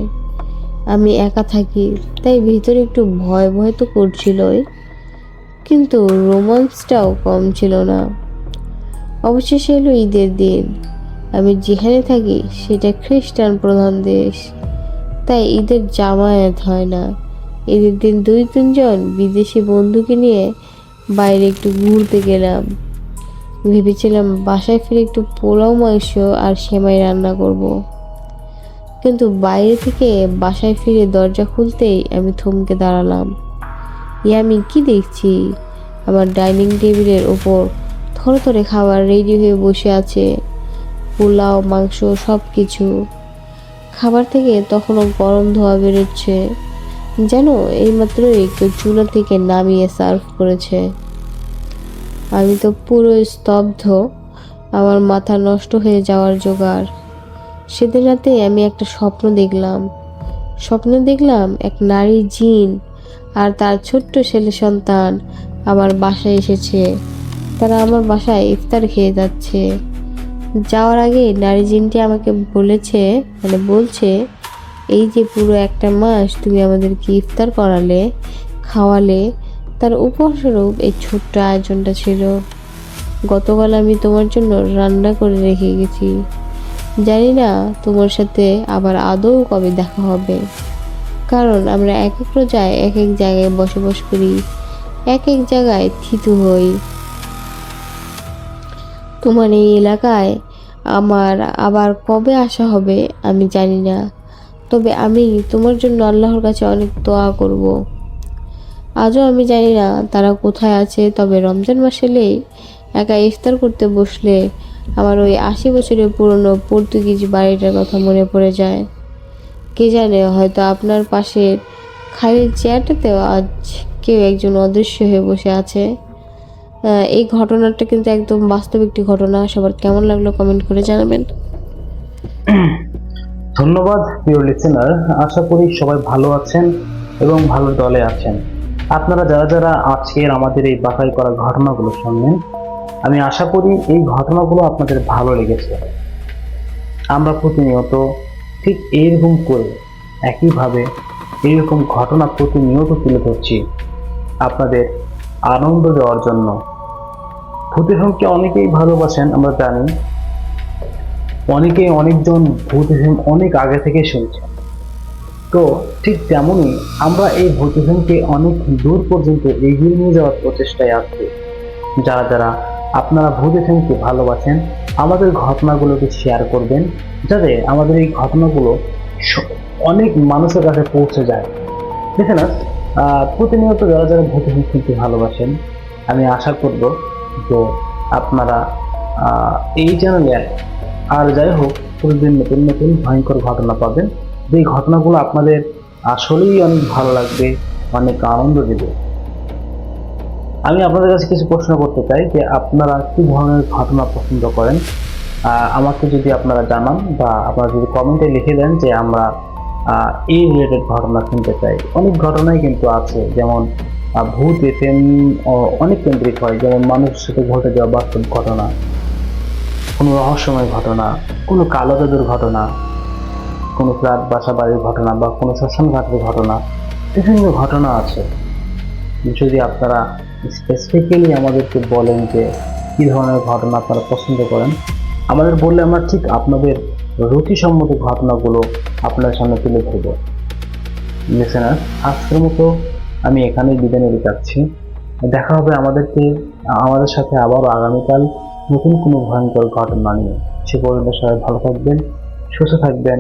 Speaker 7: আমি একা থাকি, তাই ভিতরে একটু ভয় ভয় তো করছিলই, কিন্তু রোমান্সটাও কম ছিল না। অবশেষে এলো ঈদের দিন। আমি যেখানে থাকি সেটা খ্রিস্টান প্রধান দেশ, তাই ঈদের জামায়াত হয় না। ঈদের দিন 2-3 জন বিদেশি বন্ধুকে নিয়ে বাইরে একটু ঘুরতে গেলাম। ভেবেছিলাম বাসায় ফিরে একটু পোলাও, মাংস আর সেমাই রান্না করব, কিন্তু বাইরে থেকে বাসায় ফিরে দরজা খুলতেই আমি থমকে দাঁড়ালাম। আমি কি দেখছি? আমার ডাইনিং টেবিলের ওপর থরথরে খাবার রেডি হয়ে বসে আছে, পোলাও, মাংস, সব কিছু। খাবার থেকে তখনও গরম ধোঁয়া বেরোচ্ছে, যেন এইমাত্র একটু চুলা থেকে নামিয়ে সার্ভ করেছে। আমি তো পুরো স্তব্ধ, আমার মাথা নষ্ট হয়ে যাওয়ার জোগাড়। সেদিন রাতে আমি একটা স্বপ্ন দেখলাম এক নারী জিন আর তার ছোট্ট ছেলে সন্তান আমার বাসায় এসেছে। তারা আমার বাসায় ইফতার খেয়ে যাচ্ছে। যাওয়ার আগে নারী জিনটি আমাকে বলছে, এই যে পুরো 1 মাস তুমি আমাদেরকে ইফতার খাওয়ালে, তার উপহারস্বরূপ এই ছোট্ট আয়োজনটা ছিল। গতকাল আমি তোমার জন্য রান্না করে রেখে গেছি। জানি না তোমার সাথে আবার আদৌ কবে দেখা হবে, কারণ আমরা এক রোজায় এক জায়গায় বসবাস করি, এক জায়গায় থিতু হই। তোমার এই এলাকায় আমার আবার কবে আসা হবে আমি জানি না, তবে আমি তোমার জন্য আল্লাহর কাছে অনেক দোয়া করব। আজও আমি জানি না তারা কোথায় আছে, তবে রমজান মাস এলেই একা ইফতার করতে বসলে আমার ওই 80 বছরের পুরনো পর্তুগিজ বাড়িটার কথা মনে পড়ে যায়। কে জানে, হয়তো আপনার পাশের খালি চেয়ারটাতেও আজ কেউ একজন অদৃশ্য হয়ে বসে আছে। এই ঘটনাটা কিন্তু একদম বাস্তব একটি ঘটনা। সবার কেমন লাগলো কমেন্ট করে জানাবেন।
Speaker 8: ধন্যবাদ প্রিয় লিসেনার, আশা করি সবাই ভালো আছেন এবং ভালো দলে আছেন। আপনারা যারা যারা আজকের আমাদের এই বাছাই করা ঘটনাগুলো শুনলেন, আমি আশা করি এই ঘটনাগুলো আপনাদের ভালো লেগেছে। আমরা প্রতিনিয়ত ঠিক এইরকম করে একইভাবে এইরকম ঘটনা প্রতিনিয়ত তুলে ধরছি আপনাদের আনন্দ দেওয়ার জন্য। ভূতের ফিল্মকে অনেকেই ভালোবাসেন আমরা জানি, অনেকজন ভূতের ফিল্ম অনেক আগে থেকে শুনছেন। তো ঠিক তেমনই আমরা এই ভূতের ফিল্মকে অনেক দূর পর্যন্ত এগিয়ে নিয়ে যাওয়ার প্রচেষ্টায় আছি। যারা যারা আপনারা ভূতের ফিল্মকে ভালোবাসেন, আমাদের ঘটনাগুলোকে শেয়ার করবেন, যাতে আমাদের এই ঘটনাগুলো অনেক মানুষের কাছে পৌঁছে যায়। দেখে না, প্রতিনিয়ত যারা যারা ভূতের ফিল্ম শুনতে ভালোবাসেন, আমি আশা করব যে আপনারা এই চ্যানেলে আর যাই হোক প্রতিদিন নতুন নতুন ভয়ঙ্কর ঘটনা পাবেন, যে ঘটনাগুলো আপনাদের আসলেই অনেক ভালো লাগবে, অনেক আনন্দ দেবে। আমি আপনাদের কাছে কিছু প্রশ্ন করতে চাই যে আপনারা কি ধরনের ঘটনা পছন্দ করেন, আমাকে যদি আপনারা জানান বা আপনারা যদি কমেন্টে লিখে দেন যে আমরা এই রিলেটেড ঘটনা শুনতে চাই। অনেক ঘটনাই কিন্তু আছে, যেমন ভূত এফএম অনেক কেন্দ্রিক হয়, যেমন মানুষের সাথে ঘটে যাওয়া বাস্তব ঘটনা, কোনো রহস্যময় ঘটনা, কোনো কালো জাদুর ঘটনা, কোনো ফ্ল্যাট বাসা বাড়ির ঘটনা বা কোনো শ্মশান ঘাটের ঘটনা, বিভিন্ন ঘটনা আছে। যদি আপনারা স্পেসিফিক্যালি আমাদেরকে বলেন যে কী ধরনের ঘটনা আপনারা পছন্দ করেন, আমাদের বললে আমরা ঠিক আপনাদের রুচিসম্মত ঘটনাগুলো আপনার সামনে তুলে ধরব। লিসেনার, আজকের মতো আমি এখানেই বিদায় নিতে চাচ্ছি। দেখা হবে আমাদের সাথে আবারও আগামীকাল নতুন কোনো ভয়ঙ্কর ঘটনা নিয়ে। সে পর্যন্ত সবাই ভালো থাকবেন, সুস্থ থাকবেন।